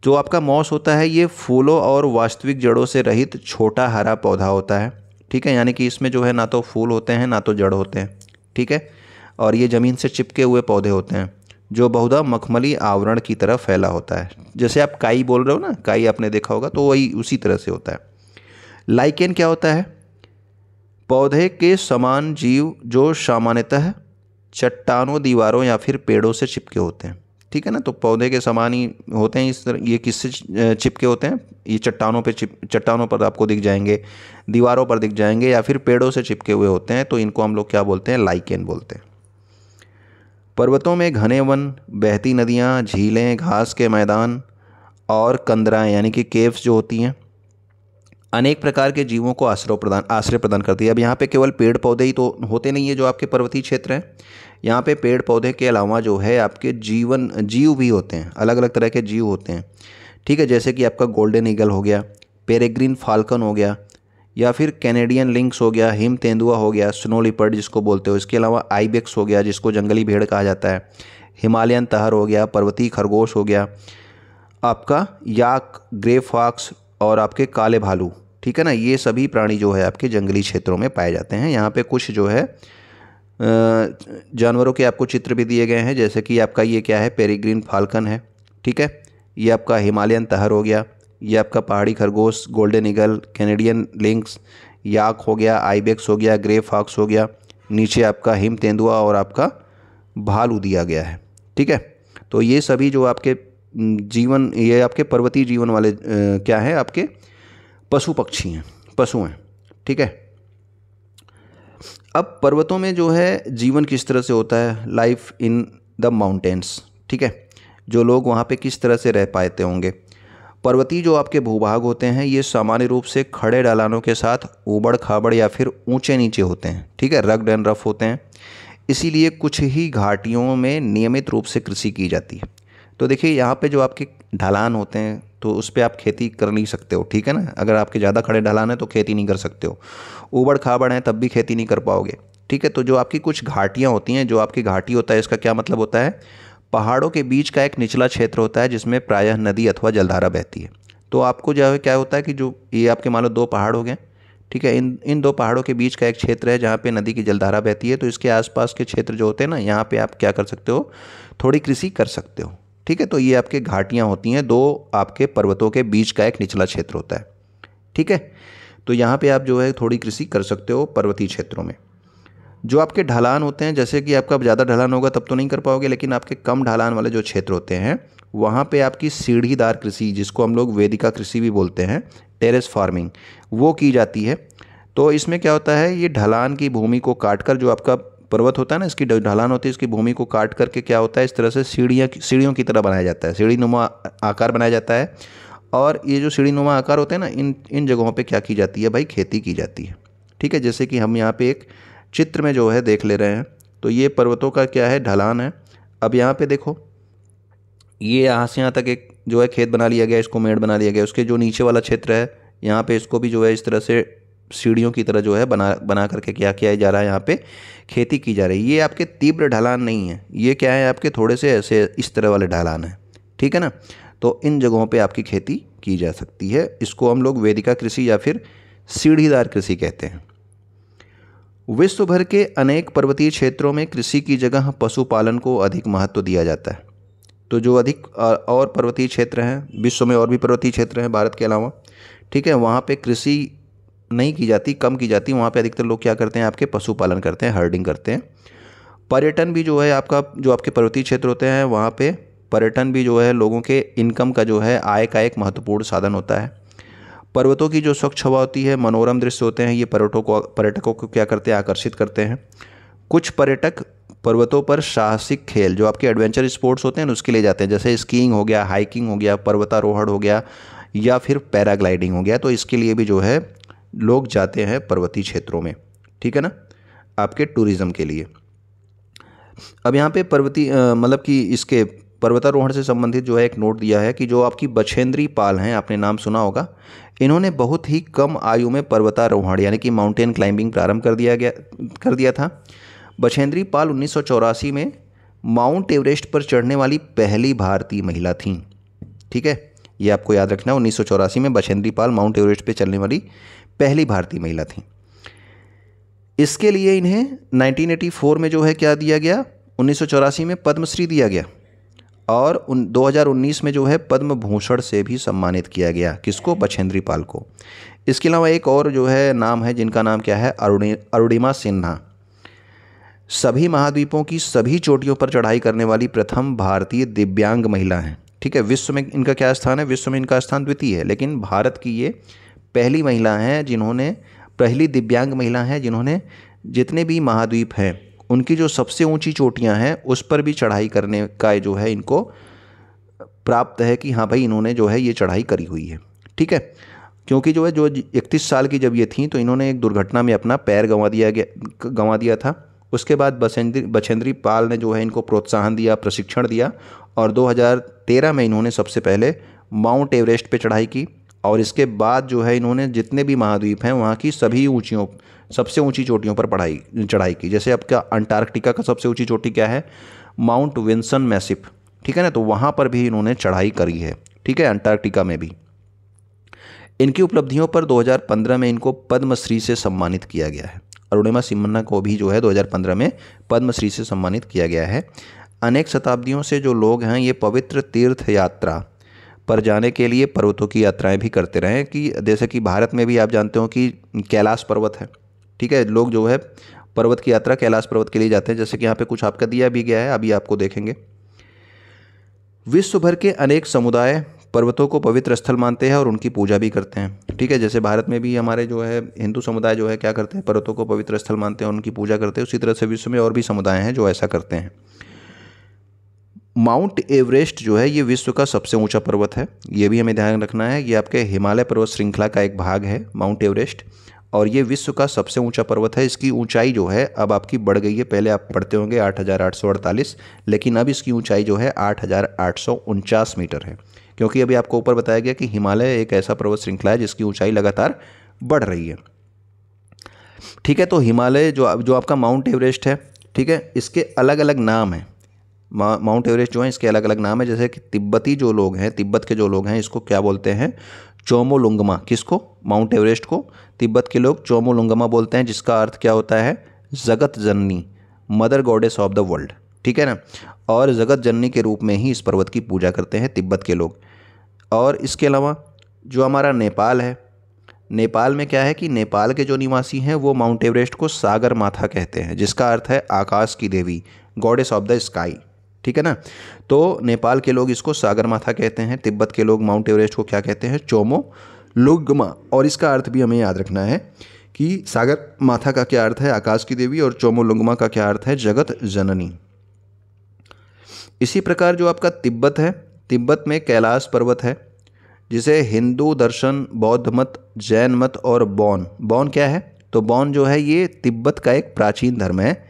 जो आपका मॉस होता है ये फूलों और वास्तविक जड़ों से रहित छोटा हरा पौधा होता है, ठीक है। यानी कि इसमें जो है ना तो फूल होते हैं ना तो जड़ होते हैं, ठीक है। और ये ज़मीन से चिपके हुए पौधे होते हैं, जो बहुधा मखमली आवरण की तरह फैला होता है। जैसे आप काई बोल रहे हो ना, काई आपने देखा होगा, तो वही उसी तरह से होता है। लाइकेन क्या होता है, पौधे के समान जीव जो सामान्यतः चट्टानों, दीवारों या फिर पेड़ों से चिपके होते हैं, ठीक है ना। तो पौधे के समान ही होते हैं इस तरह। ये किससे चिपके होते हैं, ये चट्टानों पर आपको दिख जाएंगे, दीवारों पर दिख जाएंगे, या फिर पेड़ों से चिपके हुए होते हैं। तो इनको हम लोग क्या बोलते हैं, लाइकेन बोलते हैं। पर्वतों में घने वन, बहती नदियाँ, झीलें, घास के मैदान और कंदराएँ यानी कि केव्स जो होती हैं, अनेक प्रकार के जीवों को आश्रय प्रदान करती है। अब यहाँ पे केवल पेड़ पौधे ही तो होते नहीं है जो आपके पर्वतीय क्षेत्र हैं, यहाँ पे पेड़ पौधे के अलावा जो है आपके जीव भी होते हैं, अलग अलग तरह के जीव होते हैं, ठीक है। जैसे कि आपका गोल्डन ईगल हो गया, पेरेग्रीन फाल्कन हो गया, या फिर कैनेडियन लिंक्स हो गया, हिम तेंदुआ हो गया, स्नो लिपर्ड जिसको बोलते हो, इसके अलावा आइबेक्स हो गया जिसको जंगली भेड़ कहा जाता है, हिमालयन तहर हो गया, पर्वतीय खरगोश हो गया, आपका याक, ग्रे फॉक्स और आपके काले भालू, ठीक है ना। ये सभी प्राणी जो है आपके जंगली क्षेत्रों में पाए जाते हैं। यहाँ पे कुछ जो है जानवरों के आपको चित्र भी दिए गए हैं, जैसे कि आपका ये क्या है, पेरेग्रीन फाल्कन है, ठीक है। ये आपका हिमालयन तहर हो गया, ये आपका पहाड़ी खरगोश, गोल्डन ईगल, कैनेडियन लिंक्स, याक हो गया, आइबेक्स हो गया, ग्रे फॉक्स हो गया, नीचे आपका हिम तेंदुआ और आपका भालू दिया गया है, ठीक है। तो ये सभी जो आपके ये आपके पर्वतीय जीवन वाले क्या है, आपके पशु पक्षी हैं, पशु हैं, ठीक है। अब पर्वतों में जो है जीवन किस तरह से होता है, लाइफ इन द माउंटेन्स, ठीक है। जो लोग वहाँ पे किस तरह से रह पाते होंगे। पर्वतीय जो आपके भूभाग होते हैं ये सामान्य रूप से खड़े ढलानों के साथ ऊबड़ खाबड़ या फिर ऊंचे नीचे होते हैं, ठीक है, रग्ड एंड रफ होते हैं। इसीलिए कुछ ही घाटियों में नियमित रूप से कृषि की जाती है। तो देखिए यहाँ पे जो आपके ढलान होते हैं तो उस पर आप खेती कर नहीं सकते हो, ठीक है ना। अगर आपके ज़्यादा खड़े ढलान है तो खेती नहीं कर सकते हो, ऊबड़ खाबड़ है तब भी खेती नहीं कर पाओगे, ठीक है। तो जो आपकी कुछ घाटियाँ होती हैं, जो आपकी घाटी होता है इसका क्या मतलब होता है, पहाड़ों के बीच का एक निचला क्षेत्र होता है जिसमें प्रायः नदी अथवा जलधारा बहती है। तो आपको जो है क्या होता है कि जो ये आपके मान लो दो पहाड़ हो गए, ठीक है, इन दो पहाड़ों के बीच का एक क्षेत्र है जहाँ पे नदी की जलधारा बहती है। तो इसके आसपास के क्षेत्र जो होते हैं ना, यहाँ पे आप क्या कर सकते हो, थोड़ी कृषि कर सकते हो, ठीक है। तो ये आपके घाटियाँ होती हैं, दो आपके पर्वतों के बीच का एक निचला क्षेत्र होता है, ठीक है। तो यहाँ पे आप जो है थोड़ी कृषि कर सकते हो पर्वतीय क्षेत्रों में। जो आपके ढलान होते हैं, जैसे कि आपका ज़्यादा ढलान होगा तब तो नहीं कर पाओगे, लेकिन आपके कम ढलान वाले जो क्षेत्र होते हैं वहाँ पे आपकी सीढ़ीदार कृषि, जिसको हम लोग वेदिका कृषि भी बोलते हैं, टेरेस फार्मिंग, वो की जाती है। तो इसमें क्या होता है, ये ढलान की भूमि को काटकर, जो आपका पर्वत होता है ना, इसकी ढलान होती है, इसकी भूमि को काट करके क्या होता है, इस तरह से सीढ़ियों की तरह बनाया जाता है, सीढ़ी नुमा आकार बनाया जाता है। और ये जो सीढ़ी नुमा आकार होते हैं ना, इन जगहों पे क्या की जाती है भाई, खेती की जाती है, ठीक है। जैसे कि हम यहाँ पे एक चित्र में जो है देख ले रहे हैं, तो ये पर्वतों का क्या है, ढलान है। अब यहाँ पे देखो, ये यहाँ से यहाँ तक एक जो है खेत बना लिया गया, इसको मेड़ बना लिया गया। उसके जो नीचे वाला क्षेत्र है यहाँ पे, इसको भी जो है इस तरह से सीढ़ियों की तरह जो है बना करके क्या किया जा रहा है, यहाँ पे खेती की जा रही है। ये आपके तीव्र ढलान नहीं है, ये क्या है, आपके थोड़े से ऐसे इस तरह वाले ढलान है, ठीक है ना। तो इन जगहों पे आपकी खेती की जा सकती है। इसको हम लोग वेदिका कृषि या फिर सीढ़ीदार कृषि कहते हैं। विश्व भर के अनेक पर्वतीय क्षेत्रों में कृषि की जगह पशुपालन को अधिक महत्व दिया जाता है। तो जो अधिक और पर्वतीय क्षेत्र हैं, विश्व में और भी पर्वतीय क्षेत्र हैं भारत के अलावा, ठीक है, वहाँ पे कृषि नहीं की जाती, कम की जाती। वहाँ पे अधिकतर लोग क्या करते हैं, आपके पशुपालन करते हैं, हर्डिंग करते हैं। पर्यटन भी जो है आपका, जो आपके पर्वतीय क्षेत्र होते हैं वहाँ पे पर्यटन भी जो है लोगों के इनकम का जो है, आय का एक महत्वपूर्ण साधन होता है। पर्वतों की जो स्वच्छ हवा होती है, मनोरम दृश्य होते हैं, ये पर्यटकों को क्या करते हैं, आकर्षित करते हैं। कुछ पर्यटक पर्वतों पर साहसिक खेल, जो आपके एडवेंचर स्पोर्ट्स होते हैं उसके लिए जाते हैं, जैसे स्कीइंग हो गया, हाइकिंग हो गया, पर्वतारोहण हो गया, या फिर पैराग्लाइडिंग हो गया। तो इसके लिए भी जो है लोग जाते हैं पर्वतीय क्षेत्रों में, ठीक है ना, आपके टूरिज़्म के लिए। अब यहाँ पे पर्वतीय मतलब कि इसके पर्वतारोहण से संबंधित जो है एक नोट दिया है कि जो आपकी बछेंद्री पाल हैं, आपने नाम सुना होगा, इन्होंने बहुत ही कम आयु में पर्वतारोहण यानी कि माउंटेन क्लाइंबिंग प्रारंभ कर दिया था। बछेंद्री पाल 1984 में माउंट एवरेस्ट पर चढ़ने वाली पहली भारतीय महिला थीं, ठीक है, ये आपको याद रखना। 1984 में बछेंद्री पाल माउंट एवरेस्ट पर चढ़ने वाली पहली भारतीय महिला थीं। इसके लिए इन्हें 1984 में जो है क्या दिया गया, 1984 में पद्मश्री दिया गया, और 2019 में जो है पद्म भूषण से भी सम्मानित किया गया। किसको, बछेंद्री पाल को। इसके अलावा एक और जो है नाम है, जिनका नाम क्या है, अरुणिमा सिन्हा। सभी महाद्वीपों की सभी चोटियों पर चढ़ाई करने वाली प्रथम भारतीय दिव्यांग महिला हैं, ठीक है। विश्व में इनका क्या स्थान है, विश्व में इनका स्थान द्वितीय है, लेकिन भारत की ये पहली महिला हैं जिन्होंने, पहली दिव्यांग महिला हैं जिन्होंने जितने भी महाद्वीप हैं उनकी जो सबसे ऊंची चोटियां हैं उस पर भी चढ़ाई करने का जो है इनको प्राप्त है कि हाँ भाई इन्होंने जो है ये चढ़ाई करी हुई है, ठीक है। क्योंकि जो है जो 31 साल की जब ये थी तो इन्होंने एक दुर्घटना में अपना पैर गंवा दिया था। उसके बाद बछेंद्री पाल ने जो है इनको प्रोत्साहन दिया, प्रशिक्षण दिया, और 2013 में इन्होंने सबसे पहले माउंट एवरेस्ट पे चढ़ाई की। और इसके बाद जो है इन्होंने जितने भी महाद्वीप हैं वहाँ की सभी सबसे ऊंची चोटियों पर चढ़ाई की। जैसे आपका अंटार्कटिका का सबसे ऊंची चोटी क्या है, माउंट विल्सन मैसिफ, ठीक है ना, तो वहाँ पर भी इन्होंने चढ़ाई करी है, ठीक है, अंटार्कटिका में भी। इनकी उपलब्धियों पर 2015 में इनको पद्मश्री से सम्मानित किया गया है। अरुणिमा सिन्हा को भी जो है 2015 में पद्मश्री से सम्मानित किया गया है। अनेक शताब्दियों से जो लोग हैं ये पवित्र तीर्थ यात्रा पर जाने के लिए पर्वतों की यात्राएं भी करते रहे, कि जैसे कि भारत में भी आप जानते हो कि कैलाश पर्वत है, ठीक है, लोग जो है पर्वत की यात्रा कैलाश पर्वत के लिए जाते हैं, जैसे कि यहाँ पे कुछ आपका दिया भी गया है, अभी आपको देखेंगे। विश्व भर के अनेक समुदाय पर्वतों को पवित्र स्थल मानते हैं और उनकी पूजा भी करते हैं, ठीक है। जैसे भारत में भी हमारे जो है हिंदू समुदाय जो है क्या करते हैं, पर्वतों को पवित्र स्थल मानते हैं, उनकी पूजा करते हैं। उसी तरह से विश्व में और भी समुदाय हैं जो ऐसा करते हैं। माउंट एवरेस्ट जो है ये विश्व का सबसे ऊंचा पर्वत है, ये भी हमें ध्यान रखना है। ये आपके हिमालय पर्वत श्रृंखला का एक भाग है माउंट एवरेस्ट, और ये विश्व का सबसे ऊंचा पर्वत है। इसकी ऊंचाई जो है अब आपकी बढ़ गई है, पहले आप पढ़ते होंगे 8,848, लेकिन अब इसकी ऊंचाई जो है 8,849 मीटर है, क्योंकि अभी आपको ऊपर बताया गया कि हिमालय एक ऐसा पर्वत श्रृंखला है जिसकी ऊंचाई लगातार बढ़ रही है, ठीक है। तो हिमालय जो आपका माउंट एवरेस्ट है, ठीक है, इसके अलग अलग नाम हैं। माउंट एवरेस्ट जो है इसके अलग अलग नाम है। जैसे कि तिब्बती जो लोग हैं, तिब्बत के जो लोग हैं, इसको क्या बोलते हैं, चोमोलुंगमा। किसको, माउंट एवरेस्ट को तिब्बत के लोग चोमोलुंगमा बोलते हैं, जिसका अर्थ क्या होता है, जगत जननी, mother goddess of the world, ठीक है ना। और जगत जननी के रूप में ही इस पर्वत की पूजा करते हैं तिब्बत के लोग। और इसके अलावा जो हमारा नेपाल है, नेपाल में क्या है कि नेपाल के जो निवासी हैं वो माउंट एवरेस्ट को सागर माथा कहते हैं, जिसका अर्थ है आकाश की देवी, गॉडेस ऑफ द स्काई, ठीक है ना। तो नेपाल के लोग इसको सागर माथा कहते हैं, तिब्बत के लोग माउंट एवरेस्ट को क्या कहते हैं, चोमोलुंगमा। और इसका अर्थ भी हमें याद रखना है कि सागर माथा का क्या अर्थ है, आकाश की देवी, और चोमोलुंगमा का क्या अर्थ है, जगत जननी। इसी प्रकार जो आपका तिब्बत है, तिब्बत में कैलाश पर्वत है, जिसे हिंदू दर्शन, बौद्ध मत, जैन मत और बौन क्या है, तो बौन जो है ये तिब्बत का एक प्राचीन धर्म है।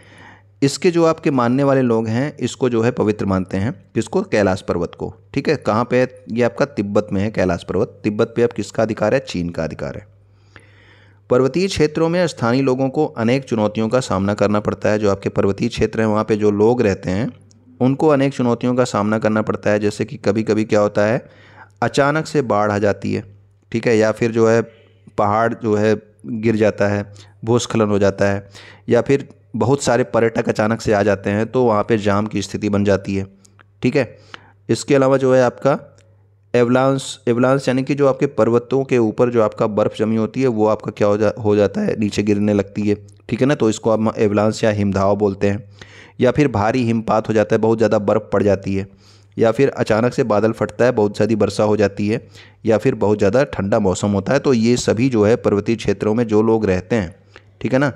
इसके जो आपके मानने वाले लोग हैं इसको जो है पवित्र मानते हैं, किसको, कैलाश पर्वत को, ठीक है। कहाँ पे है ये, आपका तिब्बत में है कैलाश पर्वत। तिब्बत पे अब किसका अधिकार है, चीन का अधिकार है। पर्वतीय क्षेत्रों में स्थानीय लोगों को अनेक चुनौतियों का सामना करना पड़ता है। जो आपके पर्वतीय क्षेत्र हैं वहाँ पे जो लोग रहते हैं उनको अनेक चुनौतियों का सामना करना पड़ता है। जैसे कि कभी कभी क्या होता है, अचानक से बाढ़ आ जाती है, ठीक है, या फिर जो है पहाड़ जो है गिर जाता है, भूस्खलन हो जाता है, या फिर बहुत सारे पर्यटक अचानक से आ जाते हैं तो वहाँ पे जाम की स्थिति बन जाती है। ठीक है। इसके अलावा जो है आपका एवलांस यानी कि जो आपके पर्वतों के ऊपर जो आपका बर्फ़ जमी होती है वो आपका क्या हो जाता है, नीचे गिरने लगती है। ठीक है ना, तो इसको आप एवलांस या हिमदाव बोलते हैं। या फिर भारी हिमपात हो जाता है, बहुत ज़्यादा बर्फ़ पड़ जाती है, या फिर अचानक से बादल फटता है, बहुत ज़्यादा वर्षा हो जाती है, या फिर बहुत ज़्यादा ठंडा मौसम होता है। तो ये सभी जो है पर्वतीय क्षेत्रों में जो लोग रहते हैं, ठीक है ना,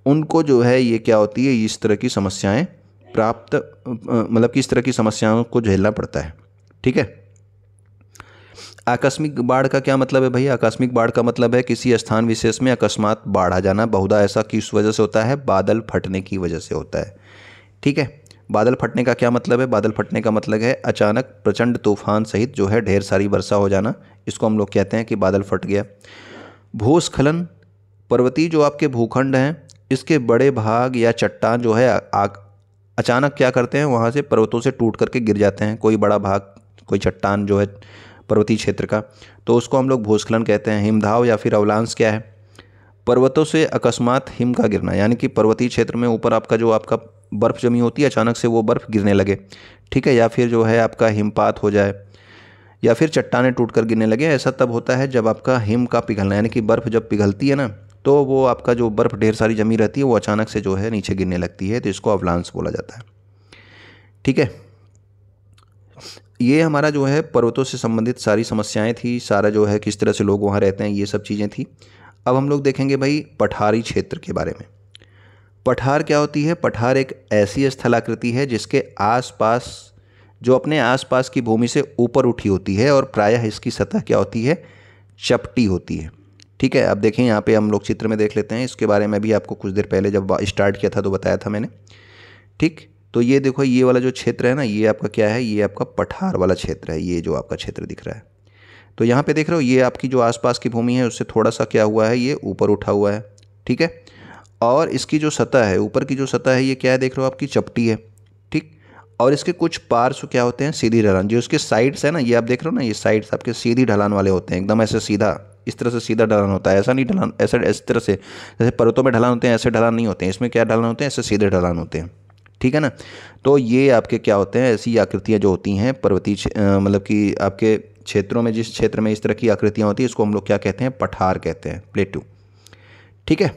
उनको जो है ये क्या होती है, इस तरह की समस्याएं मतलब कि इस तरह की समस्याओं को झेलना पड़ता है। ठीक है। आकस्मिक बाढ़ का क्या मतलब है भाई? आकस्मिक बाढ़ का मतलब है किसी स्थान विशेष में अकस्मात बाढ़ आ जाना। बहुधा ऐसा किस वजह से होता है? बादल फटने की वजह से होता है। ठीक है। बादल फटने का क्या मतलब है? बादल फटने का मतलब है अचानक प्रचंड तूफान सहित जो है ढेर सारी वर्षा हो जाना। इसको हम लोग कहते हैं कि बादल फट गया। भूस्खलन, पर्वतीय जो आपके भूखंड हैं इसके बड़े भाग या चट्टान जो है अचानक क्या करते हैं, वहाँ से पर्वतों से टूट करके गिर जाते हैं। कोई बड़ा भाग, कोई चट्टान जो है पर्वतीय क्षेत्र का, तो उसको हम लोग भूस्खलन कहते हैं। हिमदाव या फिर अवलांच क्या है? पर्वतों से अकस्मात हिम का गिरना, यानी कि पर्वतीय क्षेत्र में ऊपर आपका जो आपका बर्फ़ जमी होती है अचानक से वो बर्फ़ गिरने लगे। ठीक है। या फिर जो है आपका हिमपात हो जाए, या फिर चट्टानें टूट कर गिरने लगे। ऐसा तब होता है जब आपका हिम का पिघलना, यानी कि बर्फ़ जब पिघलती है ना, तो वो आपका जो बर्फ़ ढेर सारी जमी रहती है वो अचानक से जो है नीचे गिरने लगती है, तो इसको अवलांच बोला जाता है। ठीक है। ये हमारा जो है पर्वतों से संबंधित सारी समस्याएं थी, सारा जो है किस तरह से लोग वहाँ रहते हैं, ये सब चीज़ें थी। अब हम लोग देखेंगे भाई पठारी क्षेत्र के बारे में। पठार क्या होती है? पठार एक ऐसी स्थलाकृति है जिसके आसपास, जो अपने आसपास की भूमि से ऊपर उठी होती है, और प्रायः इसकी सतह क्या होती है? चपटी होती है। ठीक है। अब देखें यहाँ पे हम लोग चित्र में देख लेते हैं, इसके बारे में भी आपको कुछ देर पहले जब स्टार्ट किया था तो बताया था मैंने। ठीक। तो ये देखो, ये वाला जो क्षेत्र है ना, ये आपका क्या है? ये आपका पठार वाला क्षेत्र है। ये जो आपका क्षेत्र दिख रहा है, तो यहाँ पे देख रहे हो, ये आपकी जो आसपास की भूमि है उससे थोड़ा सा क्या हुआ है, ये ऊपर उठा हुआ है। ठीक है। और इसकी जो सतह है, ऊपर की जो सतह है, ये क्या है देख रहे हो, आपकी चपटी है। ठीक। और इसके कुछ पार्श्व क्या होते हैं? सीधी ढलान। जो इसके साइड्स है ना, ये आप देख रहे हो ना, ये साइड्स आपके सीधी ढलान वाले होते हैं, एकदम ऐसे सीधा, इस तरह से सीधा ढलान होता है। ऐसा नहीं ढलान, ऐसा इस तरह से जैसे पर्वतों में ढलान होते हैं ऐसे ढलान नहीं होते हैं। इसमें क्या ढलान होते हैं? ऐसे सीधे ढलान होते हैं। ठीक है ना। तो ये आपके क्या होते हैं, ऐसी आकृतियाँ जो होती हैं पर्वतीय मतलब कि आपके क्षेत्रों में, जिस क्षेत्र में इस तरह की आकृतियाँ होती हैं, इसको हम लोग क्या कहते हैं? पठार कहते हैं, प्लेटू। ठीक है।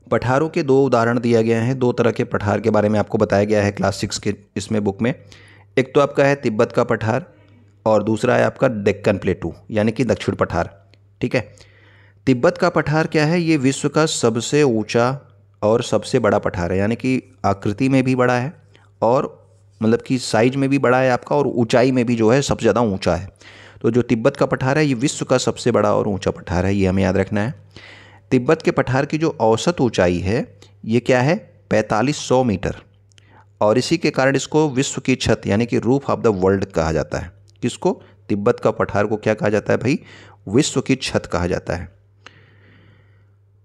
पठारों के दो उदाहरण दिया गया है। दो तरह के पठार के बारे में आपको बताया गया है क्लास 6 के इसमें बुक में। एक तो आपका है तिब्बत का पठार, और दूसरा है आपका डेक्कन प्लेटू यानी कि दक्षिण पठार। ठीक है। तिब्बत का पठार क्या है? ये विश्व का सबसे ऊंचा और सबसे बड़ा पठार है, यानी कि आकृति में भी बड़ा है, और मतलब कि साइज में भी बड़ा है आपका, और ऊंचाई में भी जो है सबसे ज़्यादा ऊंचा है। तो जो तिब्बत का पठार है ये विश्व का सबसे बड़ा और ऊंचा पठार है, ये हमें याद रखना है। तिब्बत के पठार की जो औसत ऊंचाई है ये क्या है? 4500 मीटर, और इसी के कारण इसको विश्व की छत यानी कि रूफ ऑफ द वर्ल्ड कहा जाता है। किसको? तिब्बत का पठार को क्या कहा जाता है भाई? विश्व की छत कहा जाता है।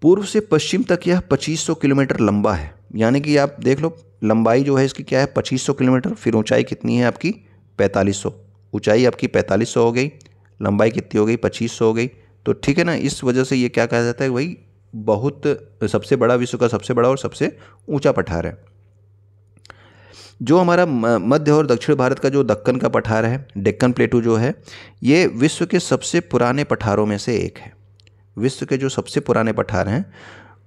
पूर्व से पश्चिम तक यह 2500 किलोमीटर लंबा है, यानी कि आप देख लो लंबाई जो है इसकी क्या है? 2500 किलोमीटर। फिर ऊंचाई कितनी है आपकी? 4500। ऊंचाई आपकी 4500 हो गई, लंबाई कितनी हो गई? 2500 हो गई। तो ठीक है ना, इस वजह से ये क्या कहा जाता है भाई? बहुत सबसे बड़ा, विश्व का सबसे बड़ा और सबसे ऊंचा पठार है। जो हमारा मध्य और दक्षिण भारत का जो दक्कन का पठार है, डेक्कन प्लेटू जो है, ये विश्व के सबसे पुराने पठारों में से एक है। विश्व के जो सबसे पुराने पठार हैं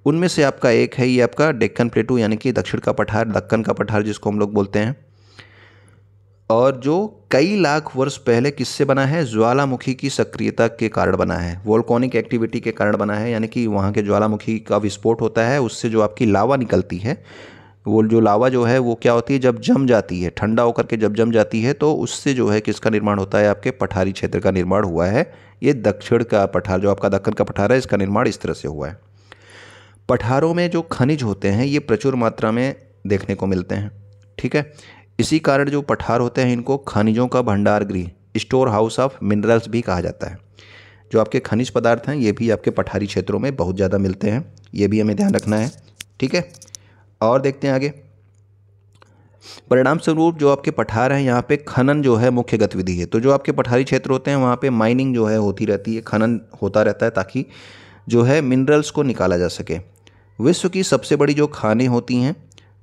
उनमें से आपका एक है ये आपका डेक्कन प्लेटू यानी कि दक्षिण का पठार, दक्कन का पठार जिसको हम लोग बोलते हैं, और जो कई लाख वर्ष पहले किससे बना है? ज्वालामुखी की सक्रियता के कारण बना है, वोल्केनिक एक्टिविटी के कारण बना है। यानी कि वहाँ के ज्वालामुखी का विस्फोट होता है, उससे जो आपकी लावा निकलती है, वो जो लावा जो है वो क्या होती है? जब जम जाती है, ठंडा होकर के जब जम जाती है, तो उससे जो है किसका निर्माण होता है? आपके पठारी क्षेत्र का निर्माण हुआ है। ये दक्षिण का पठार जो आपका दक्कन का पठार है, इसका निर्माण इस तरह से हुआ है। पठारों में जो खनिज होते हैं ये प्रचुर मात्रा में देखने को मिलते हैं। ठीक है। इसी कारण जो पठार होते हैं इनको खनिजों का भंडार गृह, स्टोर हाउस ऑफ मिनरल्स भी कहा जाता है। जो आपके खनिज पदार्थ हैं ये भी आपके पठारी क्षेत्रों में बहुत ज़्यादा मिलते हैं, ये भी हमें ध्यान रखना है। ठीक है। और देखते हैं आगे। परिणाम स्वरूप जो आपके पठार हैं यहाँ पे खनन जो है मुख्य गतिविधि है। तो जो आपके पठारी क्षेत्र होते हैं वहाँ पे माइनिंग जो है होती रहती है, खनन होता रहता है, ताकि जो है मिनरल्स को निकाला जा सके। विश्व की सबसे बड़ी जो खानें होती हैं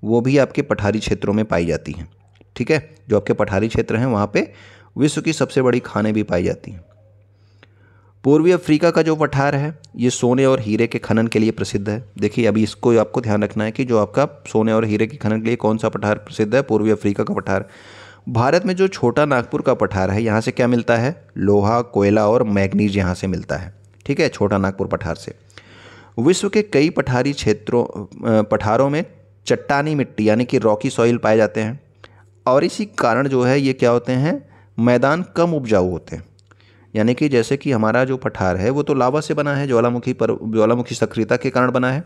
वो भी आपके पठारी क्षेत्रों में पाई जाती हैं। ठीक है, जो आपके पठारी क्षेत्र हैं वहाँ पे विश्व की सबसे बड़ी खानें भी पाई जाती हैं। पूर्वी अफ्रीका का जो पठार है ये सोने और हीरे के खनन के लिए प्रसिद्ध है। देखिए अभी इसको आपको ध्यान रखना है कि जो आपका सोने और हीरे के खनन के लिए कौन सा पठार प्रसिद्ध है, पूर्वी अफ्रीका का पठार। भारत में जो छोटा नागपुर का पठार है यहाँ से क्या मिलता है, लोहा, कोयला और मैग्नीज यहाँ से मिलता है। ठीक है, छोटा नागपुर पठार से। विश्व के कई पठारी पठारों में चट्टानी मिट्टी यानी कि रॉकी सॉइल पाए जाते हैं और इसी कारण जो है ये क्या होते हैं, मैदान कम उपजाऊ होते हैं। यानी कि जैसे कि हमारा जो पठार है वो तो लावा से बना है, ज्वालामुखी सक्रियता के कारण बना है।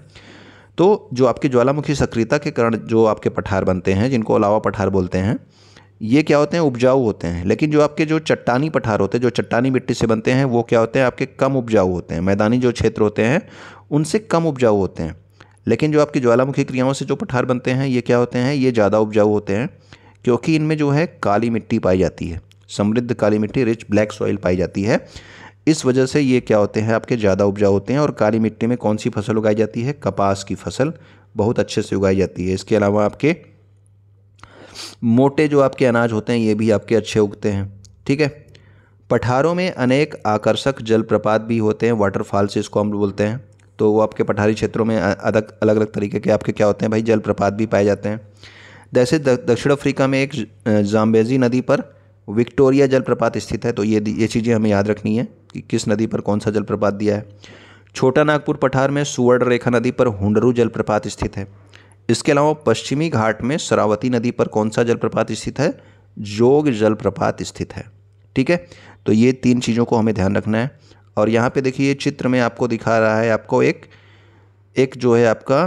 तो जो आपके ज्वालामुखी सक्रियता के कारण जो आपके पठार बनते हैं जिनको लावा पठार बोलते हैं, ये क्या होते हैं, उपजाऊ होते हैं। लेकिन जो आपके जो चट्टानी पठार होते हैं, जो चट्टानी मिट्टी से बनते हैं, वो क्या होते हैं, आपके कम उपजाऊ होते हैं। मैदानी जो क्षेत्र होते हैं उनसे कम उपजाऊ होते हैं। लेकिन जो आपकी ज्वालामुखी क्रियाओं से जो पठार बनते हैं ये क्या होते हैं, ये ज़्यादा उपजाऊ होते हैं, क्योंकि इनमें जो है काली मिट्टी पाई जाती है, समृद्ध काली मिट्टी, रिच ब्लैक सॉइल पाई जाती है। इस वजह से ये क्या होते हैं, आपके ज़्यादा उपजाऊ होते हैं। और काली मिट्टी में कौन सी फसल उगाई जाती है, कपास की फसल बहुत अच्छे से उगाई जाती है। इसके अलावा आपके मोटे जो आपके अनाज होते हैं ये भी आपके अच्छे उगते हैं। ठीक है, पठारों में अनेक आकर्षक जलप्रपात भी होते हैं, वाटरफॉल्स इसको हम बोलते हैं। तो वो आपके पठारी क्षेत्रों में अलग अलग तरीके के आपके क्या होते हैं भाई, जलप्रपात भी पाए जाते हैं। जैसे दक्षिण अफ्रीका में एक जाम्बेजी नदी पर विक्टोरिया जलप्रपात स्थित है। तो ये चीज़ें हमें याद रखनी है कि किस नदी पर कौन सा जलप्रपात दिया है। छोटा नागपुर पठार में सुवर्ण रेखा नदी पर हुंडरू जलप्रपात स्थित है। इसके अलावा पश्चिमी घाट में शरावती नदी पर कौन सा जलप्रपात स्थित है, जोग जलप्रपात स्थित है। ठीक है, तो ये 3 चीज़ों को हमें ध्यान रखना है। और यहाँ पे देखिए चित्र में आपको दिखा रहा है, आपको एक जो है आपका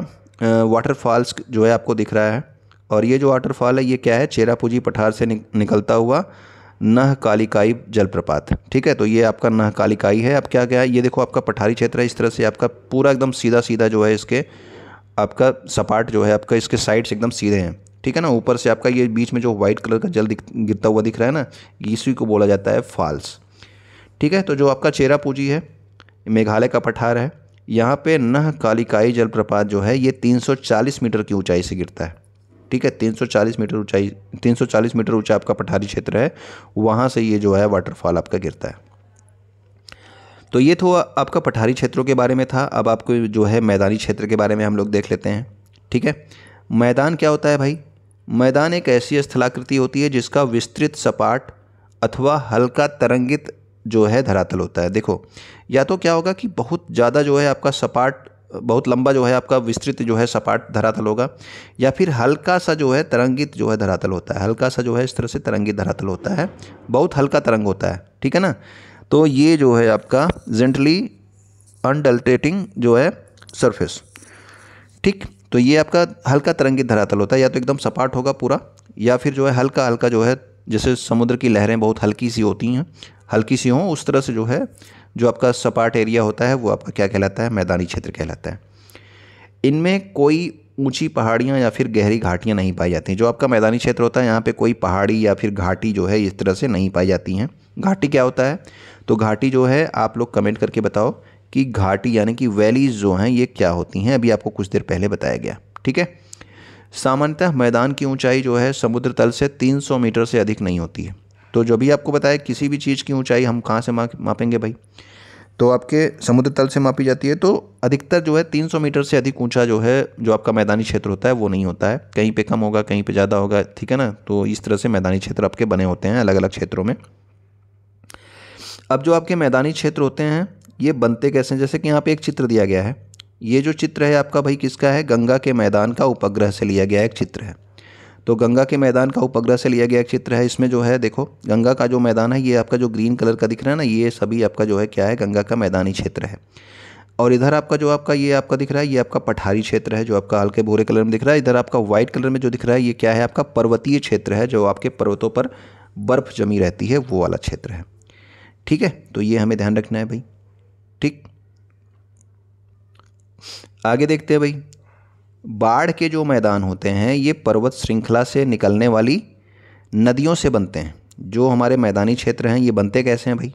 वाटरफॉल्स जो है आपको दिख रहा है। और ये जो वाटरफॉल है ये क्या है, चेरापूंजी पठार से निकलता हुआ नह कालिकाई जलप्रपात। ठीक है, तो ये आपका नह कालिकाई है। अब क्या है, ये देखो आपका पठारी क्षेत्र है, इस तरह से आपका पूरा एकदम सीधा सीधा जो है इसके आपका सपाट जो है आपका इसके साइड्स एकदम सीधे हैं। ठीक है ना, ऊपर से आपका ये बीच में जो वाइट कलर का जल गिरता हुआ दिख रहा है ना, इसी को बोला जाता है फॉल्स। ठीक है, तो जो आपका चेरापूंजी है मेघालय का पठार है, यहाँ पे नह कालिकाई जलप्रपात जो है ये 340 मीटर की ऊंचाई से गिरता है। ठीक है, 340 मीटर ऊंचा आपका पठारी क्षेत्र है, वहाँ से ये जो है वाटरफॉल आपका गिरता है। तो ये तो आपका पठारी क्षेत्रों के बारे में था। अब आपको जो है मैदानी क्षेत्र के बारे में हम लोग देख लेते हैं। ठीक है, मैदान क्या होता है भाई, मैदान एक ऐसी स्थलाकृति होती है जिसका विस्तृत सपाट अथवा हल्का तरंगित जो है धरातल होता है। देखो या तो क्या होगा कि बहुत ज़्यादा जो है आपका सपाट, बहुत लंबा जो है आपका विस्तृत जो है सपाट धरातल होगा, या फिर हल्का सा जो है तरंगित जो है धरातल होता है। हल्का सा जो है इस तरह से तरंगित धरातल होता है, बहुत हल्का तरंग होता है। ठीक है ना, तो ये जो है आपका जेंटली अनडल्टेटिंग जो है सरफेस। ठीक, तो ये आपका हल्का तरंगित धरातल होता है, या तो एकदम सपाट होगा पूरा, या फिर जो है हल्का हल्का जो है जैसे समुद्र की लहरें बहुत हल्की सी होती हैं, हल्की सी हों उस तरह से जो है जो आपका सपाट एरिया होता है वो आपका क्या कहलाता है, मैदानी क्षेत्र कहलाता है। इनमें कोई ऊंची पहाड़ियाँ या फिर गहरी घाटियाँ नहीं पाई जाती। जो आपका मैदानी क्षेत्र होता है यहाँ पे कोई पहाड़ी या फिर घाटी जो है इस तरह से नहीं पाई जाती हैं। घाटी क्या होता है, तो घाटी जो है आप लोग कमेंट करके बताओ कि घाटी यानी कि वैलीज जो हैं ये क्या होती हैं। अभी आपको कुछ देर पहले बताया गया। ठीक है, सामान्यतः मैदान की ऊंचाई जो है समुद्र तल से 300 मीटर से अधिक नहीं होती है। तो जो भी आपको बताया किसी भी चीज़ की ऊंचाई हम कहाँ से मापेंगे भाई, तो आपके समुद्र तल से मापी जाती है। तो अधिकतर जो है 300 मीटर से अधिक ऊंचा जो है जो आपका मैदानी क्षेत्र होता है वो नहीं होता है, कहीं पे कम होगा कहीं पे ज़्यादा होगा। ठीक है ना, तो इस तरह से मैदानी क्षेत्र आपके बने होते हैं अलग अलग क्षेत्रों में। अब जो आपके मैदानी क्षेत्र होते हैं ये बनते कैसे हैं, जैसे कि यहाँ पे एक चित्र दिया गया है। ये जो चित्र है आपका भाई किसका है, गंगा के मैदान का उपग्रह से लिया गया एक चित्र है। तो गंगा के मैदान का उपग्रह से लिया गया एक चित्र है। इसमें जो है देखो गंगा का जो मैदान है ये आपका जो ग्रीन कलर का दिख रहा है ना, ये सभी आपका जो है क्या है, गंगा का मैदानी क्षेत्र है। और इधर आपका जो आपका ये आपका दिख रहा है ये आपका पठारी क्षेत्र है जो आपका हल्के भूरे कलर में दिख रहा है। इधर आपका व्हाइट कलर में जो दिख रहा है ये क्या है, आपका पर्वतीय क्षेत्र है, जो आपके पर्वतों पर बर्फ जमी रहती है वो वाला क्षेत्र है। ठीक है, तो ये हमें ध्यान रखना है भाई। ठीक, आगे देखते हैं भाई। बाढ़ के जो मैदान होते हैं ये पर्वत श्रृंखला से निकलने वाली नदियों से बनते हैं। जो हमारे मैदानी क्षेत्र हैं ये बनते कैसे हैं भाई,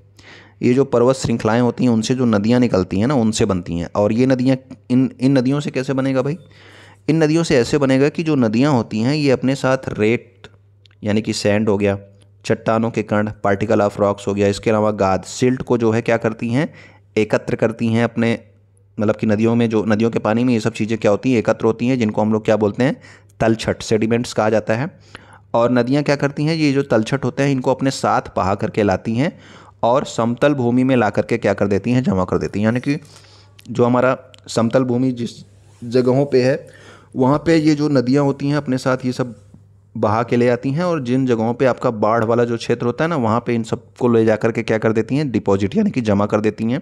ये जो पर्वत श्रृंखलाएं होती हैं उनसे जो नदियाँ निकलती हैं ना, उनसे बनती हैं। और ये नदियाँ इन नदियों से कैसे बनेगा भाई? इन नदियों से ऐसे बनेगा कि जो नदियाँ होती हैं ये अपने साथ रेत यानी कि सैंड हो गया, चट्टानों के कण, पार्टिकल ऑफ रॉक्स हो गया, इसके अलावा गाद, सिल्ट को जो है क्या करती हैं, एकत्र करती हैं अपने, मतलब कि नदियों में, जो नदियों के पानी में ये सब चीज़ें क्या होती हैं, एकत्र होती हैं, जिनको हम लोग क्या बोलते हैं, तलछट, सेडिमेंट्स कहा जाता है। और नदियाँ क्या करती हैं, ये जो तलछट होते हैं इनको अपने साथ बहा करके लाती हैं और समतल भूमि में ला करके क्या कर देती हैं, जमा कर देती हैं। यानी कि जो हमारा समतल भूमि जिस जगहों पे है वहाँ पे ये जो नदियाँ होती हैं अपने साथ ये सब बहा के ले आती हैं, और जिन जगहों पे आपका बाढ़ वाला जो क्षेत्र होता है ना, वहाँ पे इन सबको ले जा करके क्या कर देती हैं, डिपॉजिट यानी कि जमा कर देती हैं।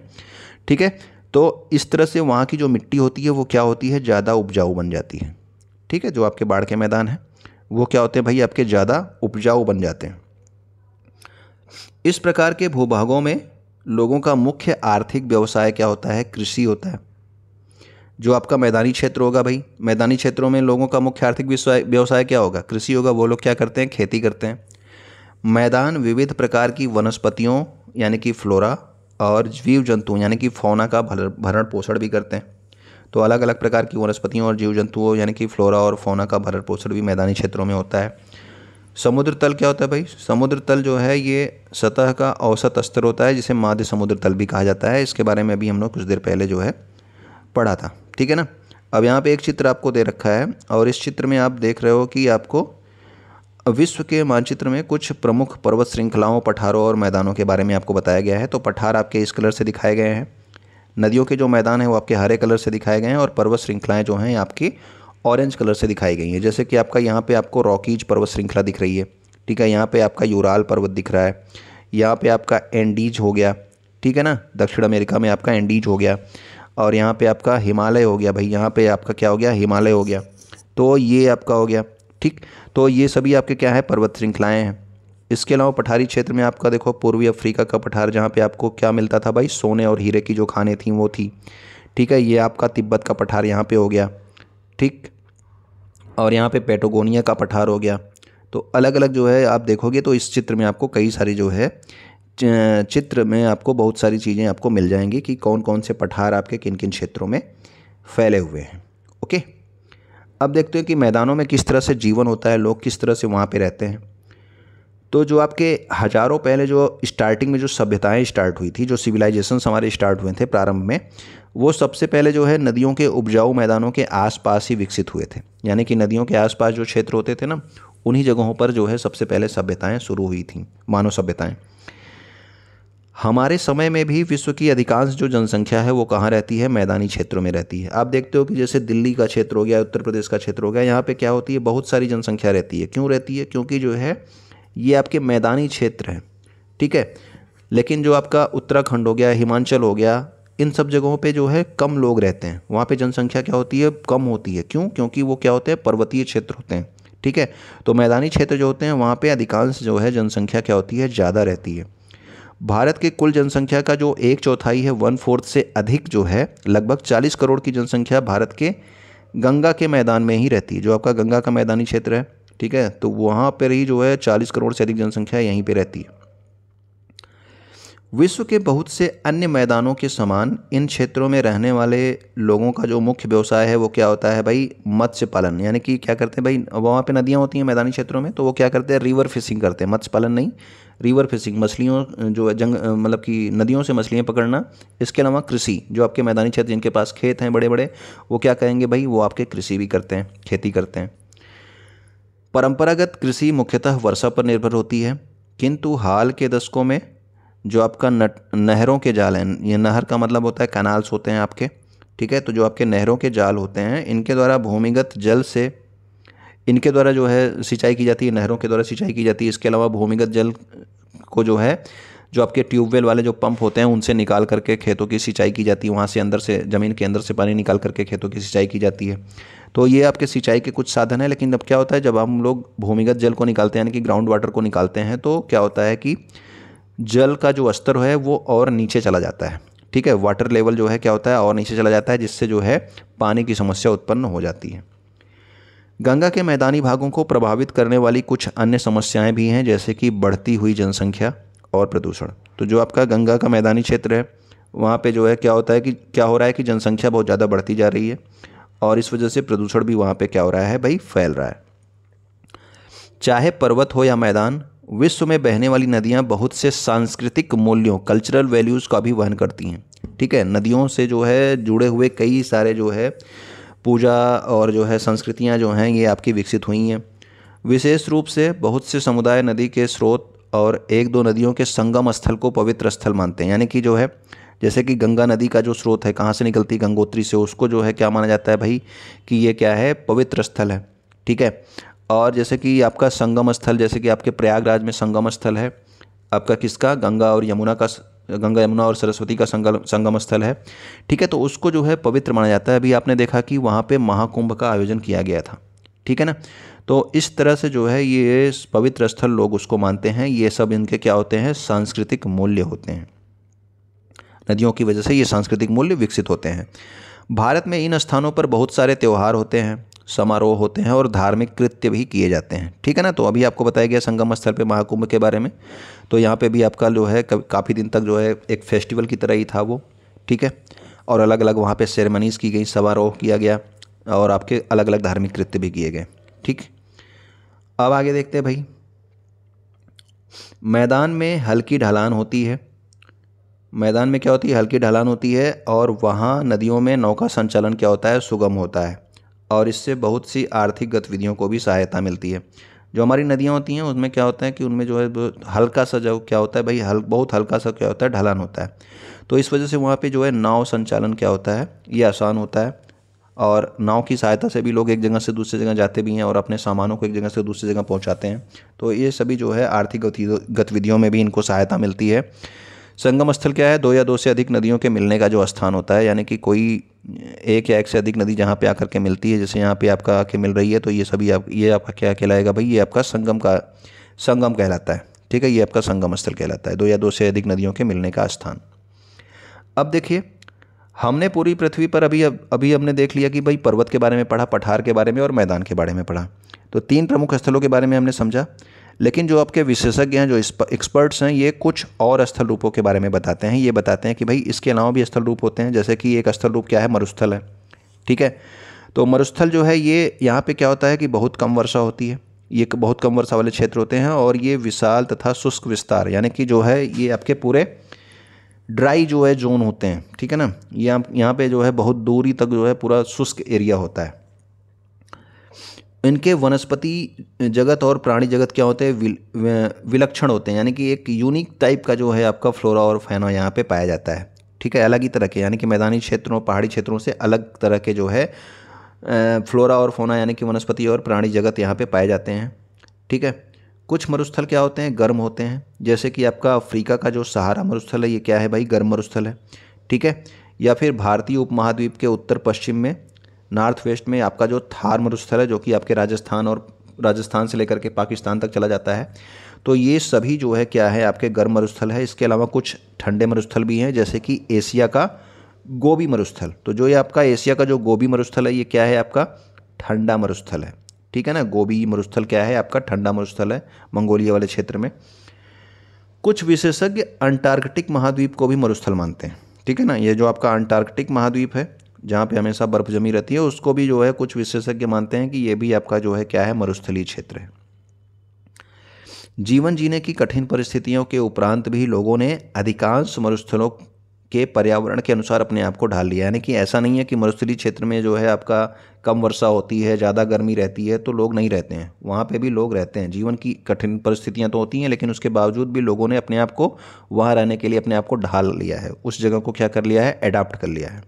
ठीक है, तो इस तरह से वहाँ की जो मिट्टी होती है वो क्या होती है, ज़्यादा उपजाऊ बन जाती है। ठीक है, जो आपके बाढ़ के मैदान हैं वो क्या होते हैं भाई, आपके ज़्यादा उपजाऊ बन जाते हैं। इस प्रकार के भूभागों में लोगों का मुख्य आर्थिक व्यवसाय क्या होता है, कृषि होता है। जो आपका मैदानी क्षेत्र होगा भाई, मैदानी क्षेत्रों में लोगों का मुख्य आर्थिक व्यवसाय क्या होगा, कृषि होगा। वो लोग क्या करते हैं, खेती करते हैं। मैदान विविध प्रकार की वनस्पतियों यानी कि फ्लोरा और जीव जंतु यानी कि फौना का भरण पोषण भी करते हैं। तो अलग अलग प्रकार की वनस्पतियों और जीव जंतुओं यानी कि फ्लोरा और फौना का भरण पोषण भी मैदानी क्षेत्रों में होता है। समुद्र तल क्या होता है भाई, समुद्र तल जो है ये सतह का औसत स्तर होता है, जिसे माध्य समुद्र तल भी कहा जाता है। इसके बारे में अभी हम लोग कुछ देर पहले जो है पढ़ा था। ठीक है ना। अब यहाँ पे एक चित्र आपको दे रखा है और इस चित्र में आप देख रहे हो कि आपको विश्व के मानचित्र में कुछ प्रमुख पर्वत श्रृंखलाओं, पठारों और मैदानों के बारे में आपको बताया गया है। तो पठार आपके इस कलर से दिखाए गए हैं, नदियों के जो मैदान हैं वो आपके हरे कलर से दिखाए गए हैं, और पर्वत श्रृंखलाएं जो हैं आपकी ऑरेंज कलर से दिखाई गई हैं। जैसे कि आपका यहाँ पे आपको रॉकीज पर्वत श्रृंखला दिख रही है। ठीक है, यहाँ पे आपका यूराल पर्वत दिख रहा है, यहाँ पे आपका एंडीज हो गया। ठीक है ना, दक्षिण अमेरिका में आपका एंडीज हो गया, और यहाँ पे आपका हिमालय हो गया भाई, यहाँ पे आपका क्या हो गया, हिमालय हो गया। तो ये आपका हो गया। ठीक, तो ये सभी आपके क्या है, पर्वत श्रृंखलाएँ हैं। इसके अलावा पठारी क्षेत्र में आपका देखो पूर्वी अफ्रीका का पठार, जहाँ पे आपको क्या मिलता था भाई, सोने और हीरे की जो खानें थी वो थी। ठीक है, ये आपका तिब्बत का पठार यहाँ पे हो गया। ठीक, और यहाँ पे पैटागोनिया का पठार हो गया। तो अलग अलग जो है आप देखोगे तो इस चित्र में आपको कई सारी जो है चित्र में आपको बहुत सारी चीज़ें आपको मिल जाएंगी कि कौन कौन से पठार आपके किन किन क्षेत्रों में फैले हुए हैं। ओके, अब देखते हैं कि मैदानों में किस तरह से जीवन होता है, लोग किस तरह से वहाँ पे रहते हैं। तो जो आपके हजारों पहले जो स्टार्टिंग में जो सभ्यताएं स्टार्ट हुई थी, जो सिविलाइजेशंस हमारे स्टार्ट हुए थे प्रारंभ में, वो सबसे पहले जो है नदियों के उपजाऊ मैदानों के आसपास ही विकसित हुए थे। यानी कि नदियों के आसपास जो क्षेत्र होते थे ना, उन्हीं जगहों पर जो है सबसे पहले सभ्यताएं शुरू हुई थी, मानव सभ्यताएं। हमारे समय में भी विश्व की अधिकांश जो जनसंख्या है वो कहाँ रहती है, मैदानी क्षेत्रों में रहती है। आप देखते हो कि जैसे दिल्ली का क्षेत्र हो गया, उत्तर प्रदेश का क्षेत्र हो गया, यहाँ पे क्या होती है, बहुत सारी जनसंख्या रहती है। क्यों रहती है, क्योंकि जो है ये आपके मैदानी क्षेत्र हैं। ठीक है, लेकिन जो आपका उत्तराखंड हो गया, हिमाचल हो गया, इन सब जगहों पे जो है कम लोग रहते हैं, वहाँ पे जनसंख्या क्या होती है, कम होती है। क्यों, क्योंकि वो क्या होते हैं, पर्वतीय क्षेत्र होते हैं। ठीक है, तो मैदानी क्षेत्र जो होते हैं वहाँ पे अधिकांश जो है जनसंख्या क्या होती है, ज़्यादा रहती है। भारत के कुल जनसंख्या का जो 1/4 है, 1/4 से अधिक जो है, लगभग 40 करोड़ की जनसंख्या भारत के गंगा के मैदान में ही रहती है। जो आपका गंगा का मैदानी क्षेत्र है, ठीक है, तो वहाँ पर ही जो है 40 करोड़ से अधिक जनसंख्या यहीं पे रहती है। विश्व के बहुत से अन्य मैदानों के समान इन क्षेत्रों में रहने वाले लोगों का जो मुख्य व्यवसाय है वो क्या होता है भाई, मत्स्य पालन। यानी कि क्या करते हैं भाई, वहाँ पे नदियाँ होती हैं मैदानी क्षेत्रों में, तो वो क्या करते हैं, रिवर फिशिंग करते हैं। मत्स्य पालन नहीं, रिवर फिशिंग, मछलियों जो मतलब कि नदियों से मछलियाँ पकड़ना। इसके अलावा कृषि, जो आपके मैदानी क्षेत्र जिनके पास खेत हैं बड़े बड़े, वो क्या कहेंगे भाई, वो आपके कृषि भी करते हैं, खेती करते हैं। परंपरागत कृषि मुख्यतः वर्षा पर निर्भर होती है, किंतु हाल के दशकों में जो आपका नहरों के जाल हैं, ये नहर का मतलब होता है कैनाल्स होते हैं आपके। ठीक है, तो जो आपके नहरों के जाल होते हैं, इनके द्वारा भूमिगत जल से, इनके द्वारा जो है सिंचाई की जाती है, नहरों के द्वारा सिंचाई की जाती है। इसके अलावा भूमिगत जल को जो है, जो आपके ट्यूबवेल वाले जो पंप होते हैं उनसे निकाल करके खेतों की सिंचाई की जाती है। वहाँ से अंदर से, ज़मीन के अंदर से पानी निकाल करके खेतों की सिंचाई की जाती है। तो ये आपके सिंचाई के कुछ साधन हैं। लेकिन अब क्या होता है, जब हम लोग भूमिगत जल को निकालते हैं, यानी कि ग्राउंड वाटर को निकालते हैं, तो क्या होता है कि जल का जो स्तर है वो और नीचे चला जाता है। ठीक है, वाटर लेवल जो है क्या होता है, और नीचे चला जाता है, जिससे जो है पानी की समस्या उत्पन्न हो जाती है। गंगा के मैदानी भागों को प्रभावित करने वाली कुछ अन्य समस्याएं भी हैं, जैसे कि बढ़ती हुई जनसंख्या और प्रदूषण। तो जो आपका गंगा का मैदानी क्षेत्र है वहाँ पे जो है क्या होता है कि क्या हो रहा है कि जनसंख्या बहुत ज़्यादा बढ़ती जा रही है और इस वजह से प्रदूषण भी वहाँ पे क्या हो रहा है भाई, फैल रहा है। चाहे पर्वत हो या मैदान, विश्व में बहने वाली नदियाँ बहुत से सांस्कृतिक मूल्यों, कल्चरल वैल्यूज़ का भी वहन करती हैं। ठीक है, नदियों से जो है जुड़े हुए कई सारे जो है पूजा और जो है संस्कृतियाँ जो हैं ये आपकी विकसित हुई हैं। विशेष रूप से बहुत से समुदाय नदी के स्रोत और एक दो नदियों के संगम स्थल को पवित्र स्थल मानते हैं। यानी कि जो है जैसे कि गंगा नदी का जो स्रोत है, कहाँ से निकलती है, गंगोत्री से, उसको जो है क्या माना जाता है भाई कि ये क्या है, पवित्र स्थल है। ठीक है, और जैसे कि आपका संगम स्थल, जैसे कि आपके प्रयागराज में संगम स्थल है आपका किसका, गंगा और यमुना का, गंगा यमुना और सरस्वती का संगम स्थल है। ठीक है, तो उसको जो है पवित्र माना जाता है। अभी आपने देखा कि वहाँ पे महाकुंभ का आयोजन किया गया था। ठीक है ना, तो इस तरह से जो है ये पवित्र स्थल लोग उसको मानते हैं। ये सब इनके क्या होते हैं, सांस्कृतिक मूल्य होते हैं। नदियों की वजह से ये सांस्कृतिक मूल्य विकसित होते हैं। भारत में इन स्थानों पर बहुत सारे त्यौहार होते हैं, समारोह होते हैं और धार्मिक कृत्य भी किए जाते हैं। ठीक है ना, तो अभी आपको बताया गया संगम स्थल पे महाकुंभ के बारे में, तो यहाँ पे भी आपका जो है काफ़ी दिन तक जो है एक फेस्टिवल की तरह ही था वो। ठीक है, और अलग अलग वहाँ पे सेरेमनीज़ की गई, समारोह किया गया और आपके अलग अलग धार्मिक कृत्य भी किए गए। ठीक, अब आगे देखते हैं भाई। मैदान में हल्की ढलान होती है। मैदान में क्या होती है, हल्की ढलान होती है और वहाँ नदियों में नौका संचालन क्या होता है, सुगम होता है और इससे बहुत सी आर्थिक गतिविधियों को भी सहायता मिलती है। जो हमारी नदियाँ होती हैं उसमें क्या होता है कि उनमें जो है हल्का सा जो क्या होता है भाई, बहुत हल्का सा क्या होता है, ढलान होता है। तो इस वजह से वहाँ पे जो है नाव संचालन क्या होता है, ये आसान होता है और नाव की सहायता से भी लोग एक जगह से दूसरी जगह जाते भी हैं और अपने सामानों को एक जगह से दूसरी जगह पहुँचाते हैं। तो ये सभी जो है आर्थिक गतिविधियों में भी इनको सहायता मिलती है। संगम स्थल क्या है, दो या दो से अधिक नदियों के मिलने का जो स्थान होता है, यानी कि कोई एक या एक से अधिक नदी जहाँ पे आकर के मिलती है, जैसे यहाँ पे आपका आके मिल रही है, तो ये सभी ये आपका क्या कहलाएगा भाई, ये आपका संगम कहलाता है। ठीक है, ये आपका संगम स्थल कहलाता है, दो या दो से अधिक नदियों के मिलने का स्थान। अब देखिए, हमने पूरी पृथ्वी पर अभी हमने देख लिया कि भाई पर्वत के बारे में पढ़ा, पठार के बारे में और मैदान के बारे में पढ़ा। तो 3 प्रमुख स्थलों के बारे में हमने समझा। लेकिन जो आपके विशेषज्ञ हैं, जो एक्सपर्ट्स हैं, ये कुछ और स्थल रूपों के बारे में बताते हैं। ये बताते हैं कि भाई इसके अलावा भी स्थल रूप होते हैं। जैसे कि एक स्थल रूप क्या है, मरुस्थल है। ठीक है, तो मरुस्थल जो है ये यहाँ पे क्या होता है कि बहुत कम वर्षा होती है, ये बहुत कम वर्षा वाले क्षेत्र होते हैं और ये विशाल तथा शुष्क विस्तार, यानी कि जो है ये आपके पूरे ड्राई जो है जोन होते हैं। ठीक है ना, ये यहाँ पे जो है बहुत दूरी तक जो है पूरा शुष्क एरिया होता है। इनके वनस्पति जगत और प्राणी जगत क्या होते हैं, विलक्षण होते हैं, यानी कि एक यूनिक टाइप का जो है आपका फ्लोरा और फैना यहाँ पे पाया जाता है। ठीक है, अलग ही तरह के, यानी कि मैदानी क्षेत्रों, पहाड़ी क्षेत्रों से अलग तरह के जो है फ्लोरा और फौना, यानी कि वनस्पति और प्राणी जगत यहाँ पे पाए जाते हैं। ठीक है, कुछ मरुस्थल क्या होते हैं, गर्म होते हैं। जैसे कि आपका अफ्रीका का जो सहारा मरुस्थल है, ये क्या है भाई, गर्म मरुस्थल है। ठीक है, या फिर भारतीय उपमहाद्वीप के उत्तर पश्चिम में, नॉर्थ वेस्ट में आपका जो थार मरुस्थल है, जो कि आपके राजस्थान से लेकर के पाकिस्तान तक चला जाता है। तो ये सभी जो है क्या है, आपके गर्म मरुस्थल है। इसके अलावा कुछ ठंडे मरुस्थल भी हैं, जैसे कि एशिया का गोबी मरुस्थल। तो जो ये आपका एशिया का जो गोबी मरुस्थल है, ये क्या है, आपका ठंडा मरुस्थल है। ठीक है ना, गोबी मरुस्थल क्या है, आपका ठंडा मरुस्थल है, मंगोलिया वाले क्षेत्र में। कुछ विशेषज्ञ अंटार्कटिक महाद्वीप को भी मरुस्थल मानते हैं। ठीक है ना, ये जो आपका अंटार्कटिक महाद्वीप है, जहाँ पे हमेशा बर्फ जमी रहती है, उसको भी जो है कुछ विशेषज्ञ मानते हैं कि ये भी आपका जो है क्या है, मरुस्थलीय क्षेत्र है। जीवन जीने की कठिन परिस्थितियों के उपरांत भी लोगों ने अधिकांश मरुस्थलों के पर्यावरण के अनुसार अपने आप को ढाल लिया। यानी कि ऐसा नहीं है कि मरुस्थलीय क्षेत्र में जो है आपका कम वर्षा होती है, ज़्यादा गर्मी रहती है तो लोग नहीं रहते हैं, वहाँ पे भी लोग रहते हैं। जीवन की कठिन परिस्थितियाँ तो होती हैं, लेकिन उसके बावजूद भी लोगों ने अपने आप को वहाँ रहने के लिए अपने आप को ढाल लिया है, उस जगह को क्या कर लिया है, एडाप्ट कर लिया है।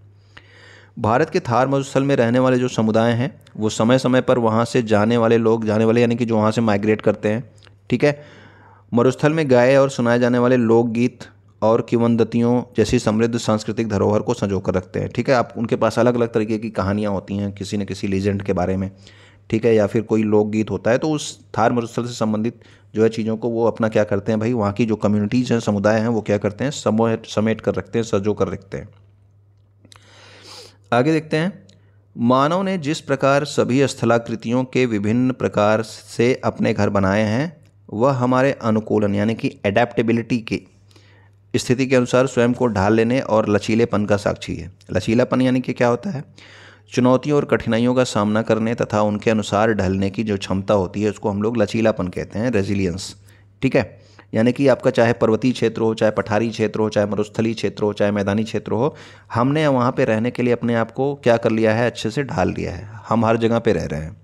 भारत के थार मरुस्थल में रहने वाले जो समुदाय हैं, वो समय समय पर वहाँ से जाने वाले यानी कि जो वहाँ से माइग्रेट करते हैं। ठीक है, मरुस्थल में गाए और सुनाए जाने वाले लोकगीत और किंवदंतियों जैसी समृद्ध सांस्कृतिक धरोहर को संजो कर रखते हैं। ठीक है, आप उनके पास अलग अलग तरीके की कहानियाँ होती हैं, किसी न किसी लीजेंड के बारे में। ठीक है, या फिर कोई लोकगीत होता है, तो उस थार मरुस्थल से संबंधित जो है चीज़ों को वो अपना क्या करते हैं भाई, वहाँ की जो कम्युनिटीज़ हैं, समुदाय हैं, वो क्या करते हैं, समेट कर रखते हैं, संजो कर रखते हैं। आगे देखते हैं। मानव ने जिस प्रकार सभी स्थलाकृतियों के विभिन्न प्रकार से अपने घर बनाए हैं, वह हमारे अनुकूलन यानी कि एडेप्टेबिलिटी की स्थिति के अनुसार स्वयं को ढाल लेने और लचीलेपन का साक्षी है। लचीलापन यानी कि क्या होता है? चुनौतियों और कठिनाइयों का सामना करने तथा उनके अनुसार ढलने की जो क्षमता होती है उसको हम लोग लचीलापन कहते हैं, रेजिलियंस। ठीक है, यानी कि आपका चाहे पर्वतीय क्षेत्र हो, चाहे पठारी क्षेत्र हो, चाहे मरुस्थलीय क्षेत्र हो, चाहे मैदानी क्षेत्र हो, हमने वहाँ पे रहने के लिए अपने आप को क्या कर लिया है? अच्छे से ढाल लिया है। हम हर जगह पे रह रहे हैं।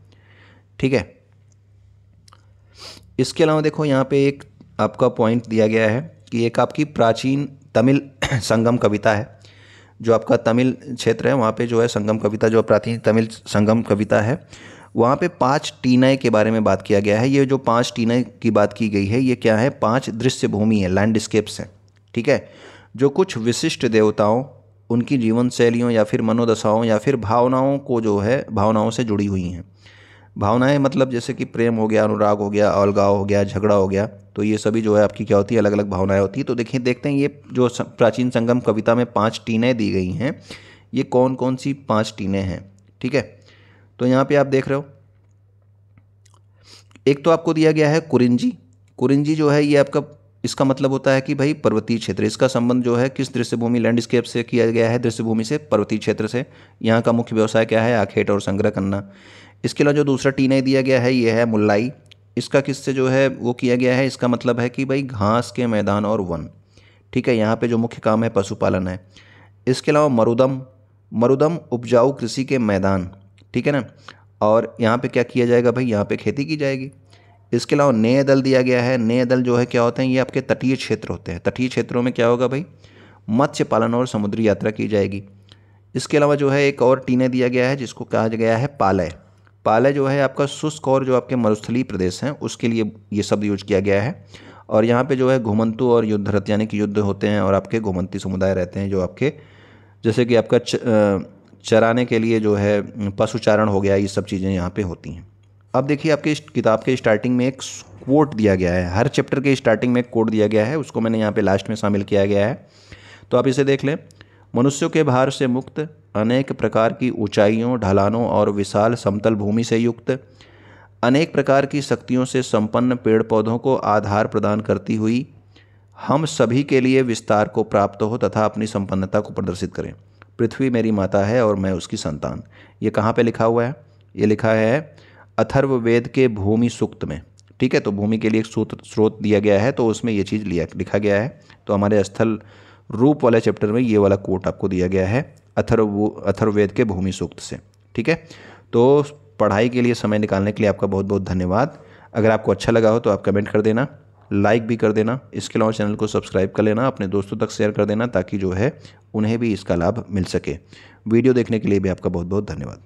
ठीक है, इसके अलावा देखो यहाँ पे एक आपका पॉइंट दिया गया है कि एक आपकी प्राचीन तमिल संगम कविता है। जो आपका तमिल क्षेत्र है वहाँ पे जो है संगम कविता, जो प्राचीन तमिल संगम कविता है, वहाँ पे 5 टीनय के बारे में बात किया गया है। ये जो 5 टीनय की बात की गई है ये क्या है? 5 दृश्य भूमि है, लैंडस्केप्स हैं। ठीक है, जो कुछ विशिष्ट देवताओं, उनकी जीवन शैलियों या फिर मनोदशाओं या फिर भावनाओं को जो है भावनाओं से जुड़ी हुई हैं। भावनाएं मतलब जैसे कि प्रेम हो गया, अनुराग हो गया, अलगाव हो गया, झगड़ा हो गया, तो ये सभी जो है आपकी क्या होती है? अलग अलग भावनाएं होती है। तो देखिए, देखते हैं ये जो प्राचीन संगम कविता में 5 टीनें दी गई हैं, ये कौन कौन सी 5 टीनें हैं। ठीक है, तो यहाँ पे आप देख रहे हो, एक तो आपको दिया गया है कुरिंजी। कुरिंजी जो है ये आपका, इसका मतलब होता है कि भाई पर्वतीय क्षेत्र। इसका संबंध जो है किस दृश्य भूमि, लैंडस्केप से किया गया है? दृश्य भूमि से, पर्वतीय क्षेत्र से। यहाँ का मुख्य व्यवसाय क्या है? आखेट और संग्रह करना। इसके अलावा जो दूसरा टीनय दिया गया है ये है मुल्लाई। इसका किससे जो है वो किया गया है? इसका मतलब है कि भाई घास के मैदान और वन। ठीक है, यहाँ पे जो मुख्य काम है पशुपालन है। इसके अलावा मरुदम, मरुदम उपजाऊ कृषि के मैदान। ठीक है ना, और यहाँ पे क्या किया जाएगा भाई? यहाँ पे खेती की जाएगी। इसके अलावा नेय दल दिया गया है। नेय दल जो है क्या होते हैं? ये आपके तटीय क्षेत्र होते हैं। तटीय क्षेत्रों में क्या होगा भाई? मत्स्य पालन और समुद्री यात्रा की जाएगी। इसके अलावा जो है एक और टीने दिया गया है जिसको कहा गया है पालय। पालय जो है आपका शुष्क और जो आपके मरुस्थलीय प्रदेश हैं उसके लिए ये शब्द यूज किया गया है। और यहाँ पे जो है घुमंतु और युद्धरत यानी कि युद्ध होते हैं और आपके घुमंती समुदाय रहते हैं, जो आपके जैसे कि आपका चराने के लिए जो है पशुचारण हो गया, ये सब चीज़ें यहाँ पे होती हैं। अब देखिए, आपके इस किताब के स्टार्टिंग में एक कोट दिया गया है। हर चैप्टर के स्टार्टिंग में एक कोट दिया गया है, उसको मैंने यहाँ पे लास्ट में शामिल किया गया है, तो आप इसे देख लें। मनुष्यों के भार से मुक्त, अनेक प्रकार की ऊंचाइयों, ढलानों और विशाल समतल भूमि से युक्त, अनेक प्रकार की शक्तियों से संपन्न पेड़ पौधों को आधार प्रदान करती हुई, हम सभी के लिए विस्तार को प्राप्त हो तथा अपनी संपन्नता को प्रदर्शित करें। पृथ्वी मेरी माता है और मैं उसकी संतान। ये कहाँ पे लिखा हुआ है? ये लिखा है अथर्ववेद के भूमि सूक्त में। ठीक है, तो भूमि के लिए एक स्रोत दिया गया है, तो उसमें ये चीज़ लिखा गया है। तो हमारे स्थल रूप वाले चैप्टर में ये वाला कोट आपको दिया गया है अथर्ववेद के भूमि सूक्त से। ठीक है, तो पढ़ाई के लिए समय निकालने के लिए आपका बहुत बहुत धन्यवाद। अगर आपको अच्छा लगा हो तो आप कमेंट कर देना, लाइक भी कर देना। इसके अलावा चैनल को सब्सक्राइब कर लेना, अपने दोस्तों तक शेयर कर देना ताकि जो है उन्हें भी इसका लाभ मिल सके। वीडियो देखने के लिए भी आपका बहुत बहुत धन्यवाद।